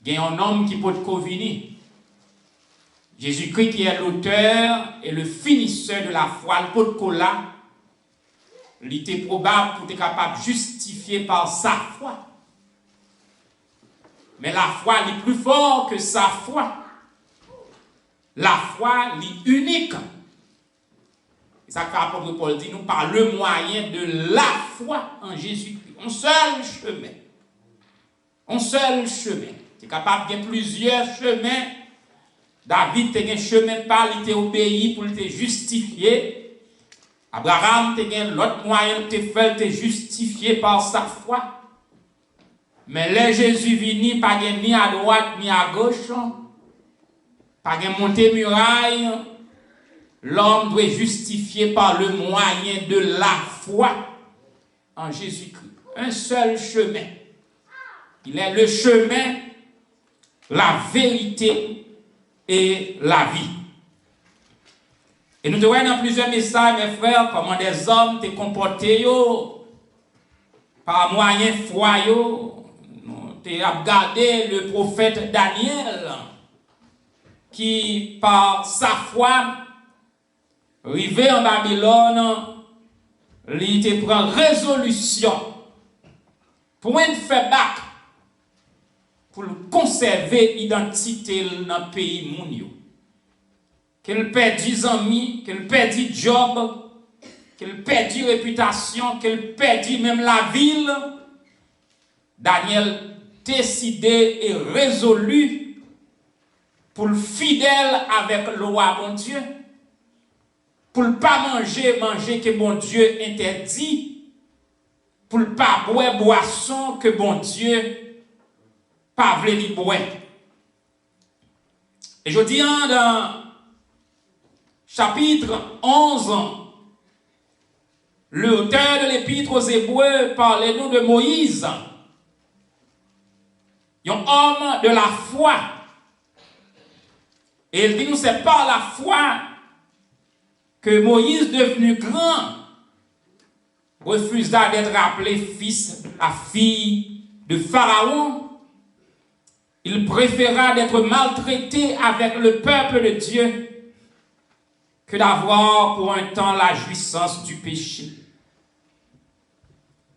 il y a un homme qui peut convenir. Jésus-Christ qui est l'auteur et le finisseur de la foi, le peut coller. Il était probable pour être capable de justifier par sa foi. Mais la foi est plus fort que sa foi. La foi est unique. C'est ça que l'apôtre Paul dit, nous par le moyen de la foi en Jésus-Christ. Un seul chemin. Un seul chemin. Tu es capable de plusieurs chemins, David te gen chemin pas, il te obéi pour te justifier. Abraham te gen l'autre moyen de te faire te justifier par sa foi. Mais là Jésus vini pas gen ni à droite ni à gauche. Pas gen monter muraille. L'homme doit justifier par le moyen de la foi en Jésus-Christ. Un seul chemin. Il est le chemin, la vérité et la vie. Et nous te voyons dans plusieurs messages, mes frères, comment des hommes te comporté par moyen foi. Nous te regardé le prophète Daniel qui, par sa foi, arrivé en Babylone, il te prend résolution pour une faire back pour conserver l'identité dans le pays mounio. Qu'elle perdit des amis, qu'elle perdit job, qu'elle perdit réputation, qu'elle perdit même la ville. Daniel décidé et résolu pour le fidèle avec le roi bon Dieu. Pour ne pas manger que bon Dieu interdit, pour ne pas boire boisson que bon Dieu pas voulu boire. Et je dis dans chapitre 11, l'auteur de l'épître aux Hébreux parlait nous de Moïse, un homme de la foi. Et il dit nous c'est par la foi que Moïse, devenu grand, refusa d'être appelé fils, la fille de Pharaon. Il préféra d'être maltraité avec le peuple de Dieu que d'avoir pour un temps la jouissance du péché.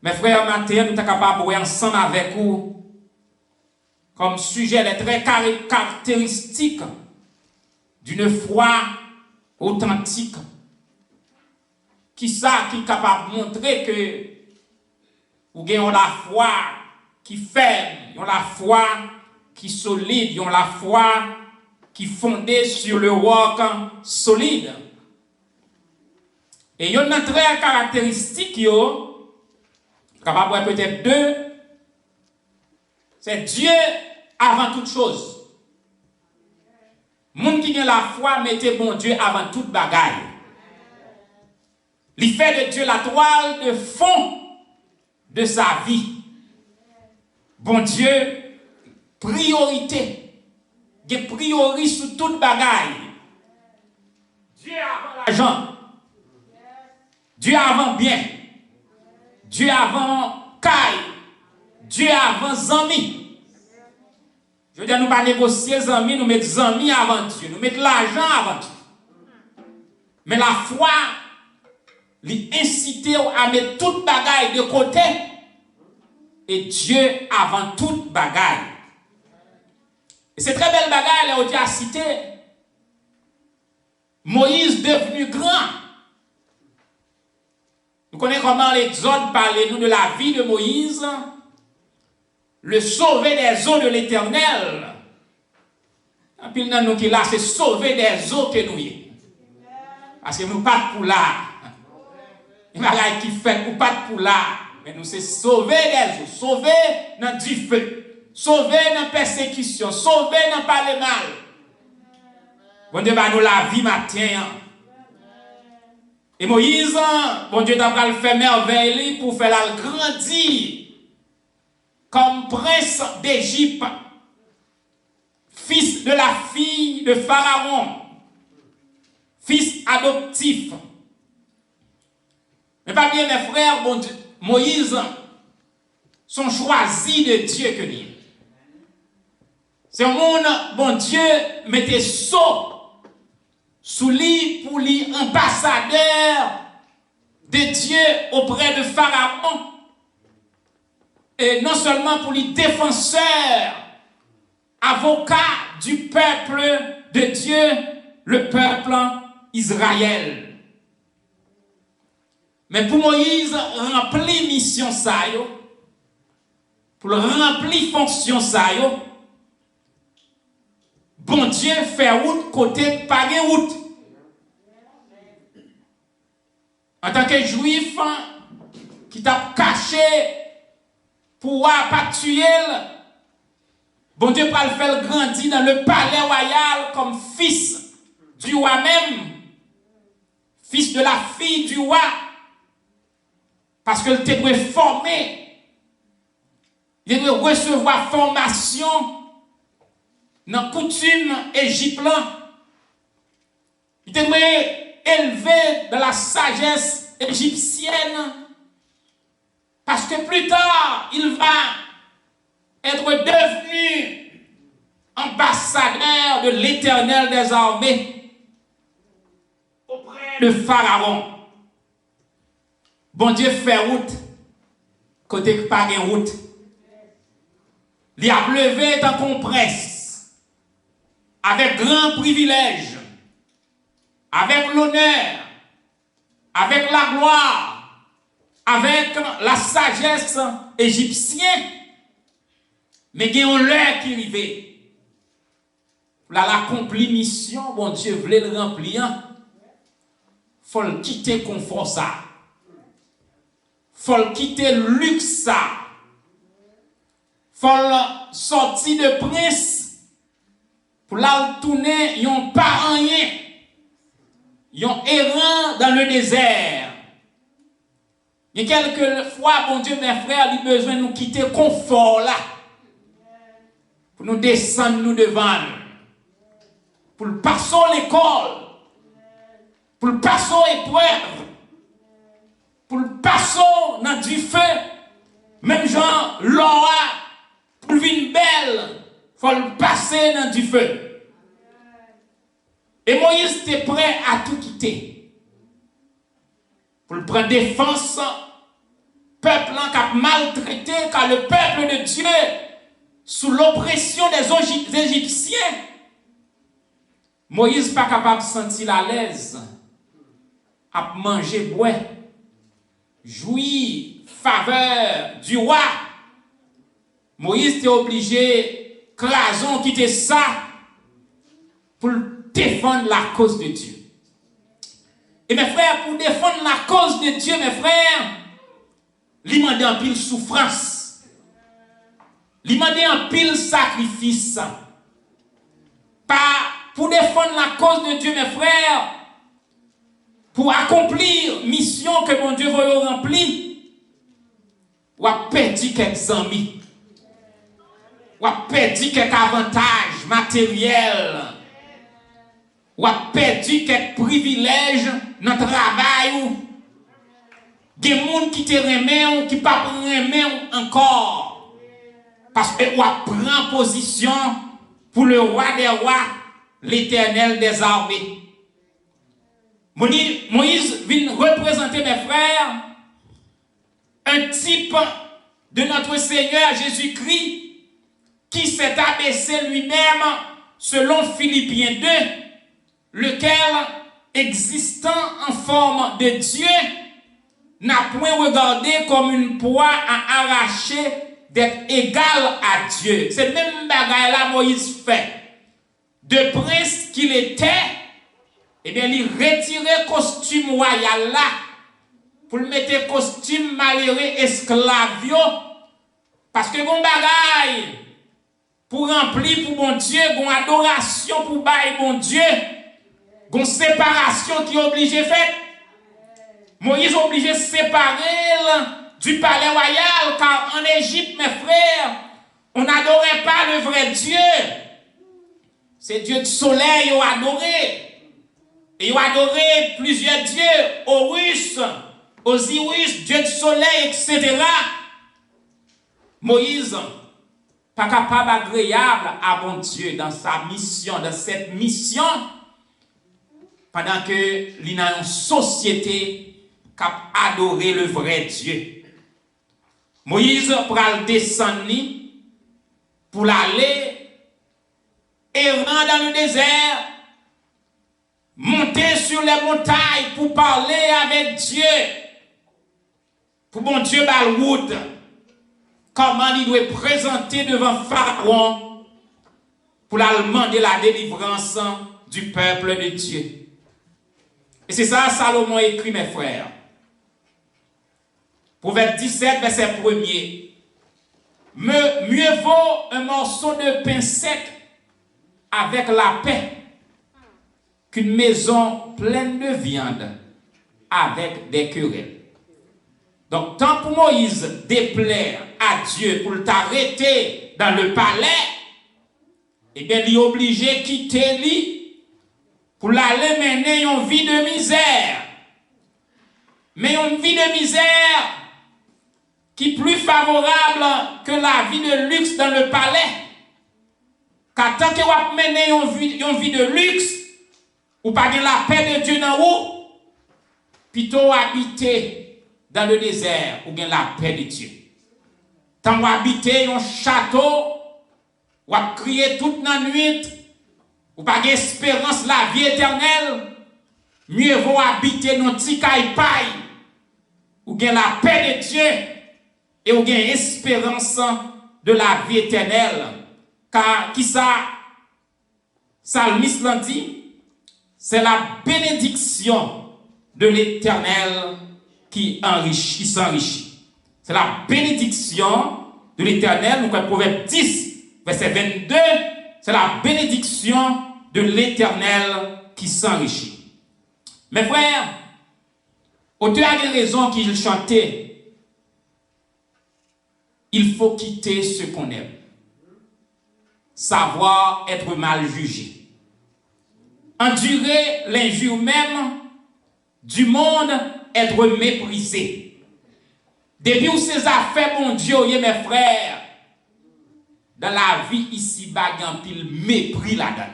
Mes frères, matin, nous sommes capables de voir ensemble avec vous comme sujet les très caractéristiques d'une foi authentique. Qui ça qui est capable de montrer que vous avez la foi qui ferme, vous avez la foi qui solide, vous avez la foi qui est fondée sur le roc solide. Et il y a une très caractéristique, capable de peut-être deux, c'est Dieu avant toute chose. Moun qui a la foi, mettez bon Dieu avant toute bagaille. Il fait de Dieu la toile de fond de sa vie. Bon Dieu, priorité. Il priorise sur toute bagaille. Dieu avant l'argent. Dieu avant bien. Dieu avant caille. Dieu avant amis. Je veux dire, nous ne pas négocier les amis, nous mettons les amis avant Dieu. Nous mettons l'argent avant Dieu. Mais la foi, l'inciter à mettre toute bagaille de côté et Dieu avant toute bagaille. Et cette très belle bagaille, elle a été citée. Moïse devenu grand. Nous connaissons comment l'Exode parle nous de la vie de Moïse, le sauver des eaux de l'Éternel. Et puis nous qui là, c'est sauver des eaux que nous y. Parce que nous pas pour là. Il y a qui fait ou pas pour là, mais nous c'est sauver des eaux, sauver dans du feu, sauver dans persécution, sauver dans pas le mal. Bon Dieu va nous la vie matin. Et Moïse, bon Dieu t'a fait merveille pour faire la grandir comme prince d'Égypte, fils de la fille de Pharaon, fils adoptif. Mais pas bien mes frères, bon Dieu, Moïse sont choisis de Dieu que nous. C'est un monde, bon Dieu, mettait saut sous lui pour lui ambassadeur de Dieu auprès de Pharaon. Et non seulement pour lui défenseur, avocat du peuple de Dieu, le peuple Israël. Mais pour Moïse, remplir mission ça, pour remplir fonction ça, bon Dieu fait route côté pas de route. En tant que juif qui t'a caché pour pas tuer, bon Dieu va le faire grandir dans le palais royal comme fils du roi même, fils de la fille du roi, parce que tu dois former, il doit recevoir formation dans la coutume égyptienne, il doit élevé dans la sagesse égyptienne, parce que plus tard, il va être devenu ambassadeur de l'Éternel des armées auprès de Pharaon. Bon Dieu fait route, côté pas de route. Il a levé tant qu'on presse, avec grand privilège, avec l'honneur, avec la gloire, avec la sagesse égyptienne. Mais il y a un l'heure qui arrive. Pour l'accomplir mission, bon Dieu voulait le remplir. Il faut le quitter confort ça. Il faut le quitter luxe ça. Il faut le sortir de prince pour la tourner, ils n'ont pas rien. Ils ont errant dans le désert. Et quelques fois, bon Dieu, mes frères, il a besoin de nous quitter confort là. Pour nous descendre nous devant. Pour le passer l'école. Pour le passer l'épreuve. Pour le passer dans du feu. Même genre, Laura, pour le vin belle, il faut le passer dans du feu. Et Moïse était prêt à tout quitter. Pour le prendre défense, peuple qui a maltraité, car le peuple de Dieu, sous l'oppression des Égyptiens, Moïse n'est pas capable de se sentir à l'aise, à manger, boire, jouir, faveur du roi. Moïse était obligé, crason, quitter ça, pour défendre la cause de Dieu. Et mes frères, pour défendre la cause de Dieu, mes frères, il m'a en pile souffrance. Il m'a en pile sacrifice. Pour défendre la cause de Dieu, mes frères, pour accomplir mission que mon Dieu veut remplir, ou a perdu quelques amis, ou a perdu quelques avantages matériels, ou a perdu quelques privilèges dans le travail. Il y a des gens qui te remettent ou qui ne pas remettent encore. Parce que ou a prend position pour le roi des rois, l'Éternel des armées. Moïse vient représenter, mes frères, un type de notre Seigneur Jésus-Christ qui s'est abaissé lui-même selon Philippiens 2, lequel, existant en forme de Dieu, n'a point regardé comme une proie à arracher d'être égal à Dieu. C'est le même bagaille là Moïse fait. De prince qu'il était, eh bien, il retirait costume royal là pour le mettre costume malheureux esclavio. Parce que bon bagaille pour remplir pour bon Dieu, bon adoration pour bailler bon Dieu, bon séparation qui est obligé fait. Moïse est obligé de séparer du palais royal, car en Égypte, mes frères, on n'adorait pas le vrai Dieu. C'est Dieu du soleil, on adoré. Et on adoré plusieurs dieux, Horus, Osiris, Dieu du soleil, etc. Moïse, pas capable agréable à bon Dieu dans sa mission, dans cette mission, pendant que il a une société qui a adoré le vrai Dieu. Moïse pral descendre pour l'aller errant dans le désert, monter sur les montagnes pour parler avec Dieu, pour bon Dieu balwood, comment il doit présenter devant Pharaon pour pour la demander la délivrance du peuple de Dieu. Et c'est ça Salomon écrit, mes frères. Proverbe 17, verset 1er. Mieux vaut un morceau de pain sec avec la paix qu'une maison pleine de viande avec des querelles. Donc, tant pour Moïse déplaire à Dieu pour t'arrêter dans le palais, eh bien, il est obligé de quitter lui pour l'aller mener une vie de misère. Mais une vie de misère qui est plus favorable que la vie de luxe dans le palais. Car tant que vous menez une vie de luxe, ou pas de la paix de Dieu dans vous, plutôt habiter dans le désert, ou bien la paix de Dieu. Tant vous habitez un château, ou à crier toute la nuit, ou pas d'espérance la vie éternelle, mieux vaut habiter dans petit caille-paille, ou bien la paix de Dieu, et ou bien espérance de la vie éternelle. Car qui ça, Psalmiste l'a dit, c'est la bénédiction de l'Éternel qui s'enrichit. C'est la bénédiction de l'Éternel, nous avons Proverbe 10, verset 22, c'est la bénédiction de l'Éternel qui s'enrichit. Mes frères, auteur a des raisons qu'il chantait. Il faut quitter ce qu'on aime. Savoir être mal jugé. Endurer l'injure même du monde, être méprisé. Depuis où ces affaires, mon Dieu, mes frères, dans la vie ici-bas, il y a un pile mépris là-dedans.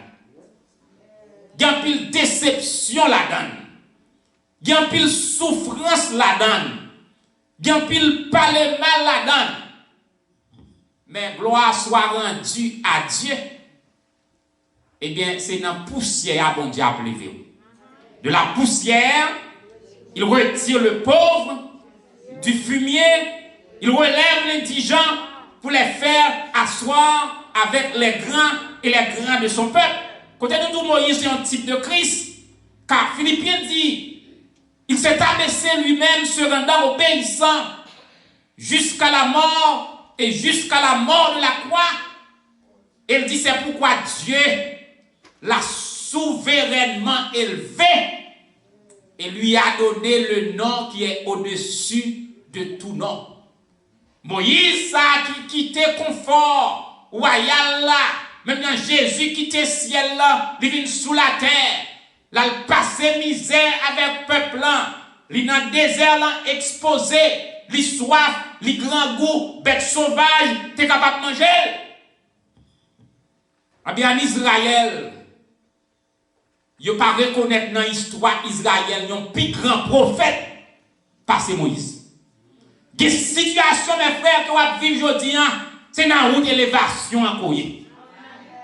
Il y a un pile déception là-dedans. Il y a un pile souffrance là-dedans. Il y a un pile parler mal là-dedans. Mais gloire soit rendue à Dieu. Eh bien, c'est dans la poussière bon Dieu a levé. De la poussière, il retire le pauvre. Du fumier, il relève l'indigent pour les faire asseoir avec les grands et les grands de son peuple. Côté de tout, Moïse est un type de Christ. Car Philippiens dit, il s'est abaissé lui-même, se rendant obéissant jusqu'à la mort et jusqu'à la mort de la croix. Et il dit, c'est pourquoi Dieu l'a souverainement élevé et lui a donné le nom qui est au-dessus de tout nom. Moïse a quitté confort royal là, même dans Jésus quitté ciel là, il vient sous la terre, là il passé misère avec peuple là, il dans le désert là exposé, il soif, il grand goût, bête sauvage, t'es capable de manger. Eh bien en Israël, il pas reconnaître dans l'histoire Israël un plus grand prophète passé Moïse. Des situations, mes frères, que vous vivez aujourd'hui, c'est dans la route d'élévation encore.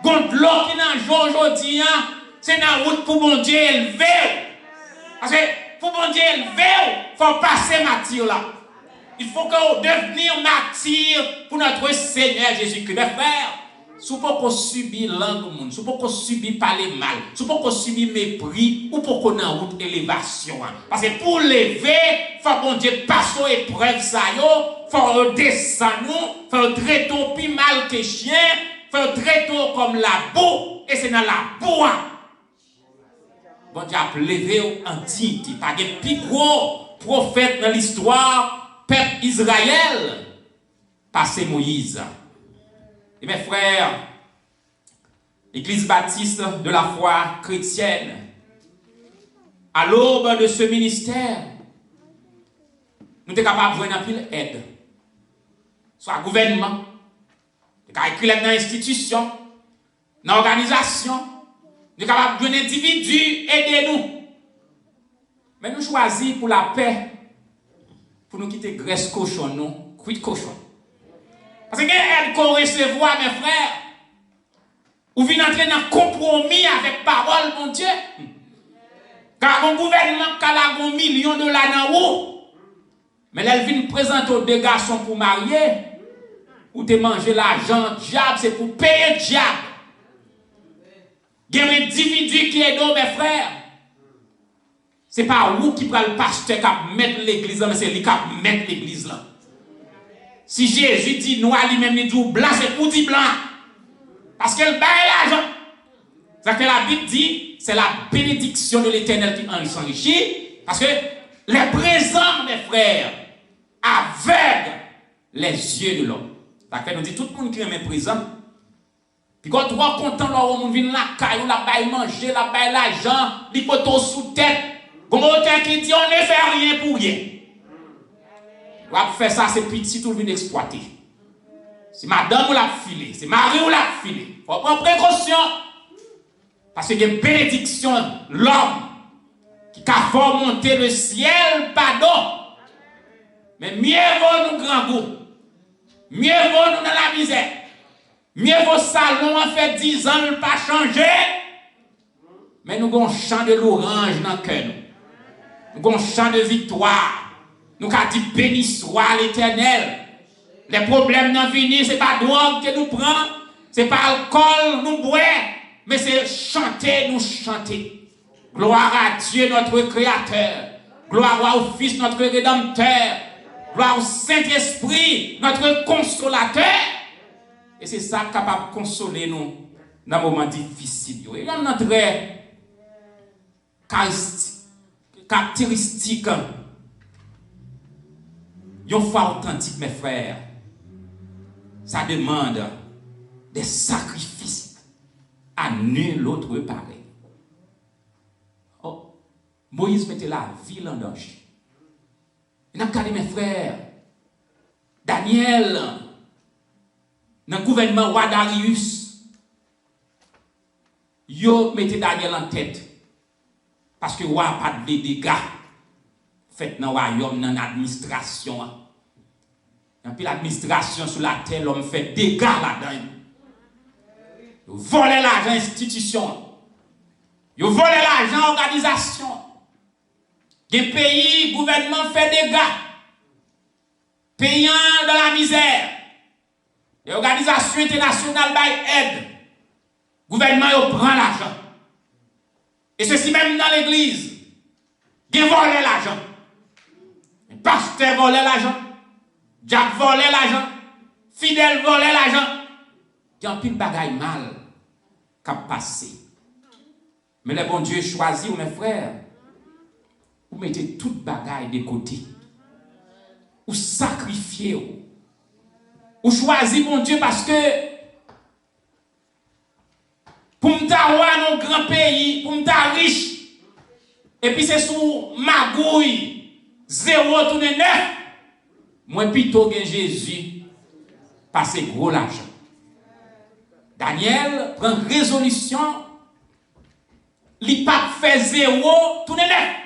Quand l'eau qui est dans le jour aujourd'hui, c'est dans la route pour bon Dieu élever. Parce que pour bon Dieu élever, il faut passer martyr là. Il faut qu'on devienne martyr pour notre Seigneur Jésus-Christ. Mes frères, si vous ne subissez pas l'un du monde, si vous ne subissez pas parler mal, si vous ne subissez pas mépris, ou pour qu'on ait une route d'élévation. Parce que pour lever, il faut que Dieu passe aux épreuves, il faut descendre, il faut traiter plus mal que chien, il faut traiter comme la boue, et c'est dans la boue. Bon Dieu a levé en dignité, pas de plus gros prophète dans l'histoire, peuple Israël, passé Moïse. Et mes frères, l'Église baptiste de la foi chrétienne, à l'aube de ce ministère, nous sommes capables de jouer une aide. Soit gouvernement, dans l'institution, dans l'organisation, nous sommes capables de jouer un individu, aider-nous. Mais nous choisissons pour la paix, pour nous quitter graisse cochon, nous, cuit cochon. Parce que aide qu'on recevoir, mes frères, ou vient entrer dans un compromis avec parole, mon Dieu. Car un gouvernement qui a $1 million dans l'eau, mais là, il vient présenter aux deux garçons pour marier, ou te manger l'argent, diable, c'est pour payer diable. Il y a un individu qui est dans mes frères. Ce n'est pas vous qui prend le pasteur qui va mettre l'église là, mais c'est lui qui va mettre l'église là. Si Jésus dit noir, lui-même il dit blanc, c'est pour dire blanc. Parce qu'elle baille l'argent. C'est que la Bible dit, c'est la bénédiction de l'Éternel qui s'enrichit. Parce que les présents, mes frères, aveuglent les yeux de l'homme. C'est-à-dire nous dit tout le monde qui est présent. Puis quand on est content, on vient la caille, la baille manger, la baille l'argent, les poteaux sous tête. Comme autant qui dit, on ne fait rien pour rien. On va faire ça, c'est petit, tout le monde exploité. C'est madame ou la filée, c'est mari ou la filée. Il faut prendre précaution. Parce qu'il y a une bénédiction, l'homme qui a fait monter le ciel, pardon. Mais mieux vaut nous grand goût. Mieux vaut nous dans la misère. Mieux vaut salon en fait 10 ans, ne pas changer. Mais nous avons un chant de l'orange dans le cœur. Nous avons un chant de victoire. Nous avons dit béni soit l'Éternel. Les problèmes n'en finissent, ce n'est pas drogue que nous prenons, ce n'est pas alcool nous boit, mais c'est chanter, nous chanter. Gloire à Dieu, notre Créateur. Gloire au Fils, notre Rédempteur. Gloire au Saint-Esprit, notre Consolateur. Et c'est ça qui est capable de consoler nous dans les moments difficiles. Il y a une très caractéristique. Une foi authentique, mes frères. Ça demande des sacrifices à nul autre pareil. Oh, Moïse mettait la ville en danger. Il n'a qu'à dire, mes frères, Daniel, dans le gouvernement roi Darius, yo mettez Daniel en tête. Parce que roi n'a pas de dégâts fait dans le royaume, dans l'administration. Et puis l'administration sur la terre, l'homme fait dégâts là-dedans. Ils volent l'argent institution. Ils volent l'argent organisation. Des pays, gouvernement fait dégâts. Payant dans la misère. Les organisations internationales baillent aide. Gouvernement prend l'argent. Et ceci même dans l'église. Ils volent l'argent. Les pasteurs volent l'argent. Jack volait l'argent, fidèle volait l'argent. Il y a un pile bagaille mal qui a passé. Mais le bon Dieu choisit, mes frères, vous mettez toute bagaille de côté. Vous sacrifiez. Vous choisissez, bon Dieu, parce que pour me dans nos grands pays, pour me riche, et puis c'est sous magouille, 0 tourné 9. Moi, plutôt que Jésus, passer gros l'argent. Daniel prend résolution, il pas fait 0, tout n'est net.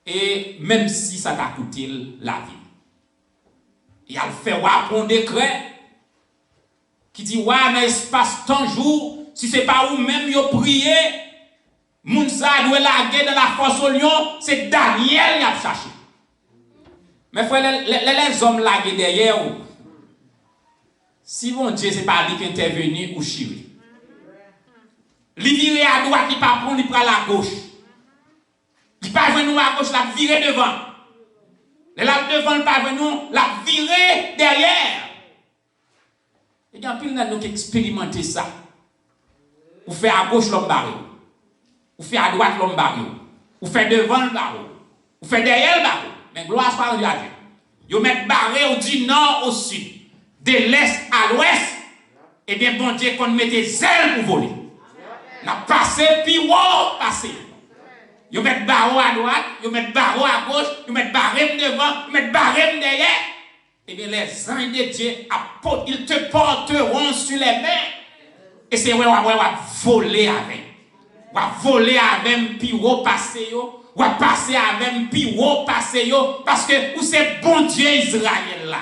Et même si ça t'a coûté la vie, il a fait un décret qui dit, ouais, dans l'espace temps jour, si ce n'est pas vous-même qui priez, Mounsa doit laguer dans la force au lion, c'est Daniel qui a cherché. Mais frère, les hommes lagués derrière vous, si mon Dieu, ce n'est pas lui qui est intervenu ou chiri. Il vire à droite, il ne pas prendre, il prend à la gauche. Il ne pas venir à gauche, il virer devant. Il devant, il ne pas venir, il virer derrière. Et il y a un peu de nous qui expérimentent ça. Vous faites à gauche l'homme barré. Vous faites à droite l'homme barré. Vous faites devant le barreau. Vous faites derrière le barreau. Mais gloire soit à Dieu. Vous mettez barré du nord au sud, de l'est à l'ouest. Et bien, bon Dieu, qu'on mette des ailes pour voler. On a passé, puis wow, passé. Vous mettez barreau à droite, vous mettez barreau à gauche, vous mettez barré devant, vous mettez barré derrière. Et bien, les anges de Dieu, ils te porteront sur les mains. Et c'est ouais, voler avec. Ou voler avec, puis wow, passer, ou passer avec, puis wow, passer, parce que vous c'est bon Dieu Israël là.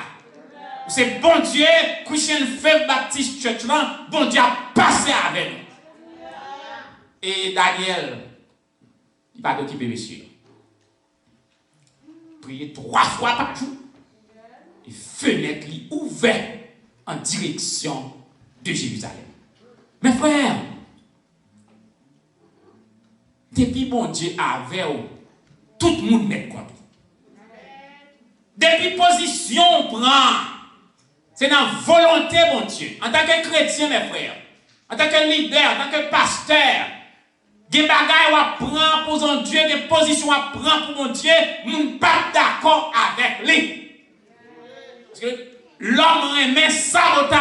C'est bon Dieu, Christian Faith Baptist Church là, bon Dieu a passé avec nous. Et Daniel, il va t'occuper, monsieur. Priez 3 fois par jour. Et fenêtre ouvertes en direction de Jérusalem. Mes frères, Depuis bon Dieu avait, tout le monde met contre. Depuis position on prend, c'est dans la volonté, mon Dieu. En tant que chrétien, mes frères, en tant que leader, en tant que pasteur, des bagailles on prend pour son Dieu, des positions on prend pour mon Dieu, nous ne pas d'accord avec lui. Parce que l'homme remet sabotage.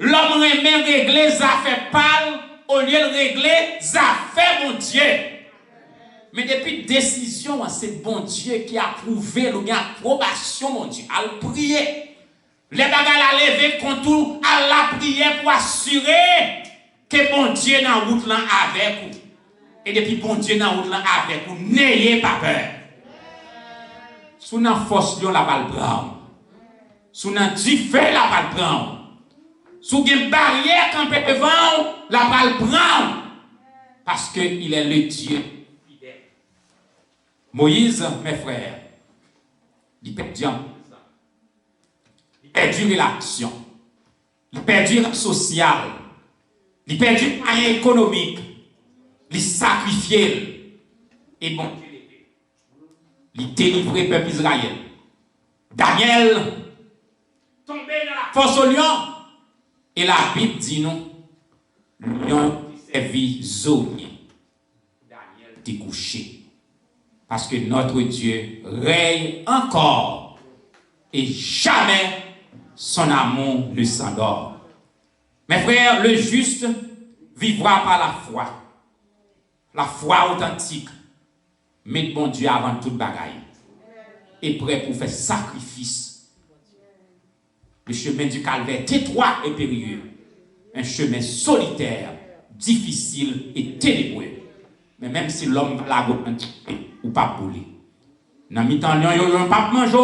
L'homme remet régler les affaires pâles au lieu de régler les affaires, mon Dieu. Mais depuis décision, c'est bon Dieu qui a prouvé l'approbation, mon Dieu, à le prier. Les bagages à lever contre à la prière pour assurer que bon Dieu dans la route là avec vous. Et depuis bon Dieu dans la route là avec vous, n'ayez pas peur. Sous la force la balle prend. Sous la du feu la balle prend. Sous une barrière campée devant, la balle prend. Parce qu'il est le Dieu. Moïse, mes frères, il perdit l'action, il perdit la sociale, il perdit moyen économique, il sacrifié et bon, il délivré le peuple Israël. Daniel tombé dans la fosse au lion et la Bible dit non, le lion servi zonier. Daniel était couché. Parce que notre Dieu règne encore et jamais son amour ne s'endort. Mes frères, le juste vivra par la foi authentique. Mais bon Dieu avant toute bagaille est prêt pour faire sacrifice. Le chemin du calvaire est étroit et périlleux, un chemin solitaire, difficile et ténébreux. Mais même si l'homme la go ou pas bouler. Dans mi-temps, yon pas manger.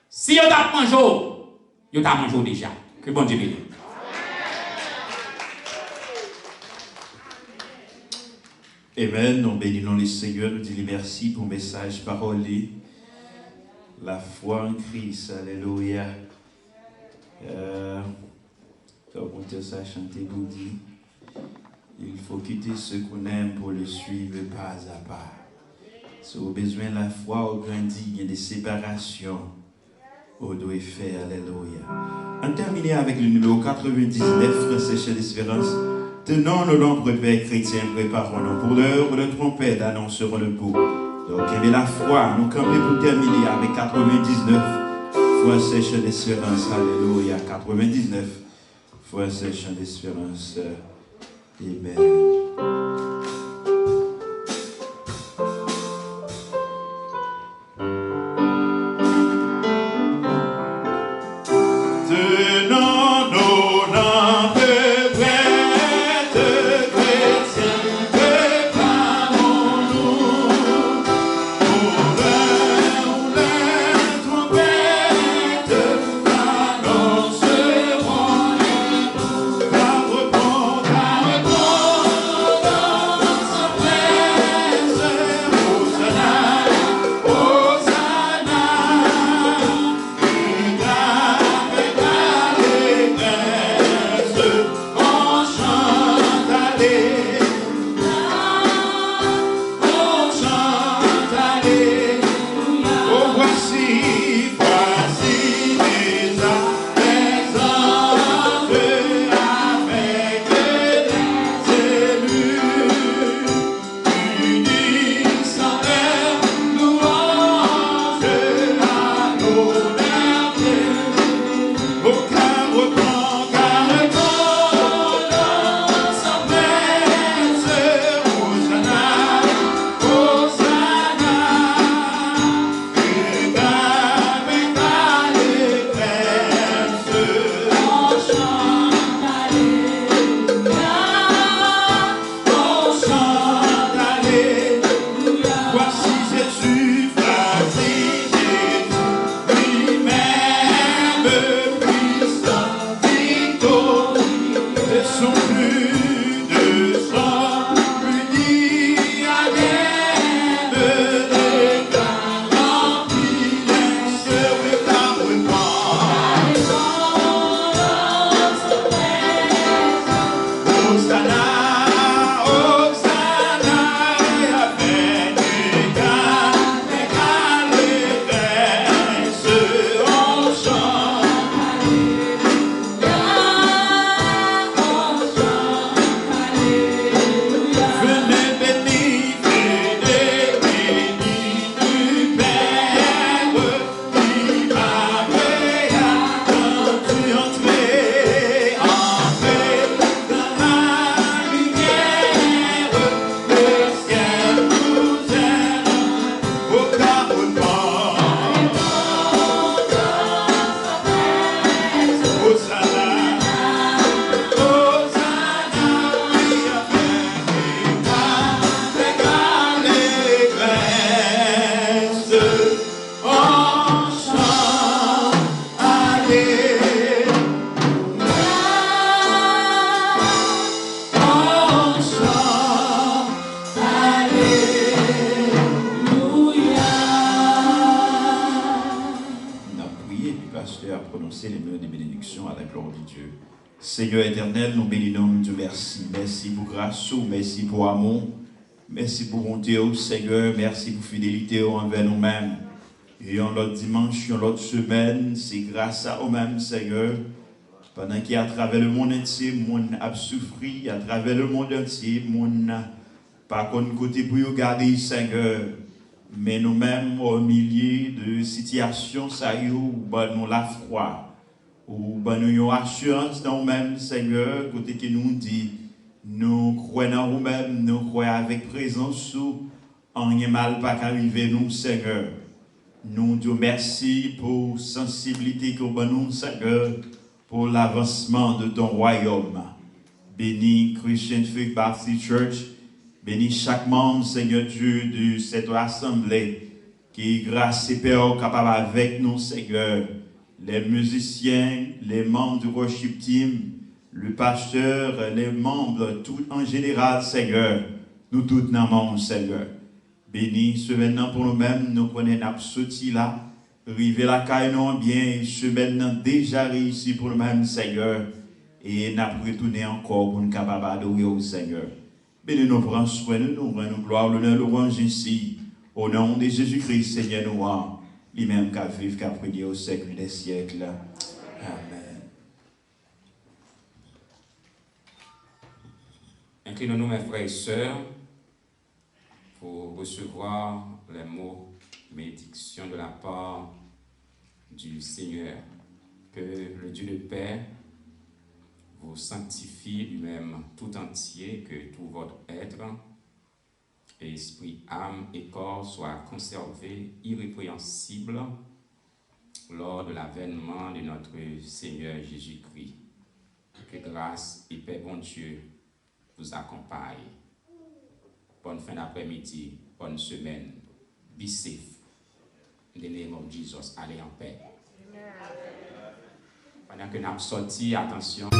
Si yon t'a mangé, yon t'a mangé déjà. Que bon Dieu bénisse. Amen. Nous bénissons le Seigneur. Nous disons merci pour le message parole. La foi en Christ. Alléluia. Comment ça chanter vous dit. Il faut quitter ce qu'on aime pour le suivre pas à pas. Si vous avez besoin de la foi, vous grandissez, il y a des séparations. Vous devez faire. Alléluia. On termine avec le numéro 99, Français chez l'Espérance. Tenons nos nombreux pères chrétiens, préparons-nous pour l'heure où le trompette annonceront le bout. Donc, il y a la foi. Nous campons pour terminer avec 99, Français chez l'Espérance. Alléluia. 99, Français chez l'Espérance. Amen. la gloire de Dieu. Seigneur éternel, nous bénissons, nous disons merci. Merci pour grâce, merci pour amour, merci pour bonté, Seigneur, merci pour fidélité envers nous-mêmes. Et en l'autre dimanche, en l'autre semaine, c'est grâce à nous-mêmes, Seigneur, pendant qu'à travers le monde entier, le monde a souffert, à travers le monde entier, le monde n'a pas qu'on côté pour regarder, Seigneur. Mais nous-mêmes, au milieu de situations, ça y est, où nous la foi, où nous avons assurance dans nous-mêmes, Seigneur, côté que nous dit, nous croyons en nous-mêmes, nous croyons avec présence, en rien mal pas qu'arriver nous, Seigneur. Nous te merci pour la sensibilité que nous, Seigneur, pour l'avancement de ton royaume. Bénis Christian Faith Baptist Church. Bénis chaque membre, Seigneur Dieu, de cette assemblée qui, grâce et Père, capable avec nous, Seigneur. Les musiciens, les membres du worship team, le pasteur, les membres, tout en général, Seigneur. Nous tous dans le monde, Seigneur. Bénis ce maintenant pour nous-mêmes, nous connaissons absolument là. River la caille non bien, ce maintenant déjà réussi pour nous-mêmes, Seigneur. Et nous retourner encore pour nous capables d'adorer au Seigneur. Bénis nous, prends soin de nous, rends nous gloire, l'honneur, louange ici. Au nom de Jésus-Christ, Seigneur, nous rend. Lui-même qu'à vivre, qu'à prier au siècle des siècles. Amen. Inclinons-nous, mes frères et sœurs, pour recevoir les mots bénédiction de la part du Seigneur. Que le Dieu de paix vous sanctifie lui-même tout entier, que tout votre être, esprit, âme et corps soient conservés irrépréhensibles lors de l'avènement de notre Seigneur Jésus-Christ. Que grâce et paix, bon Dieu, vous accompagne. Bonne fin d'après-midi, bonne semaine. Be safe. In the name of Jesus, allez en paix. Pendant que nous avons sorti, attention.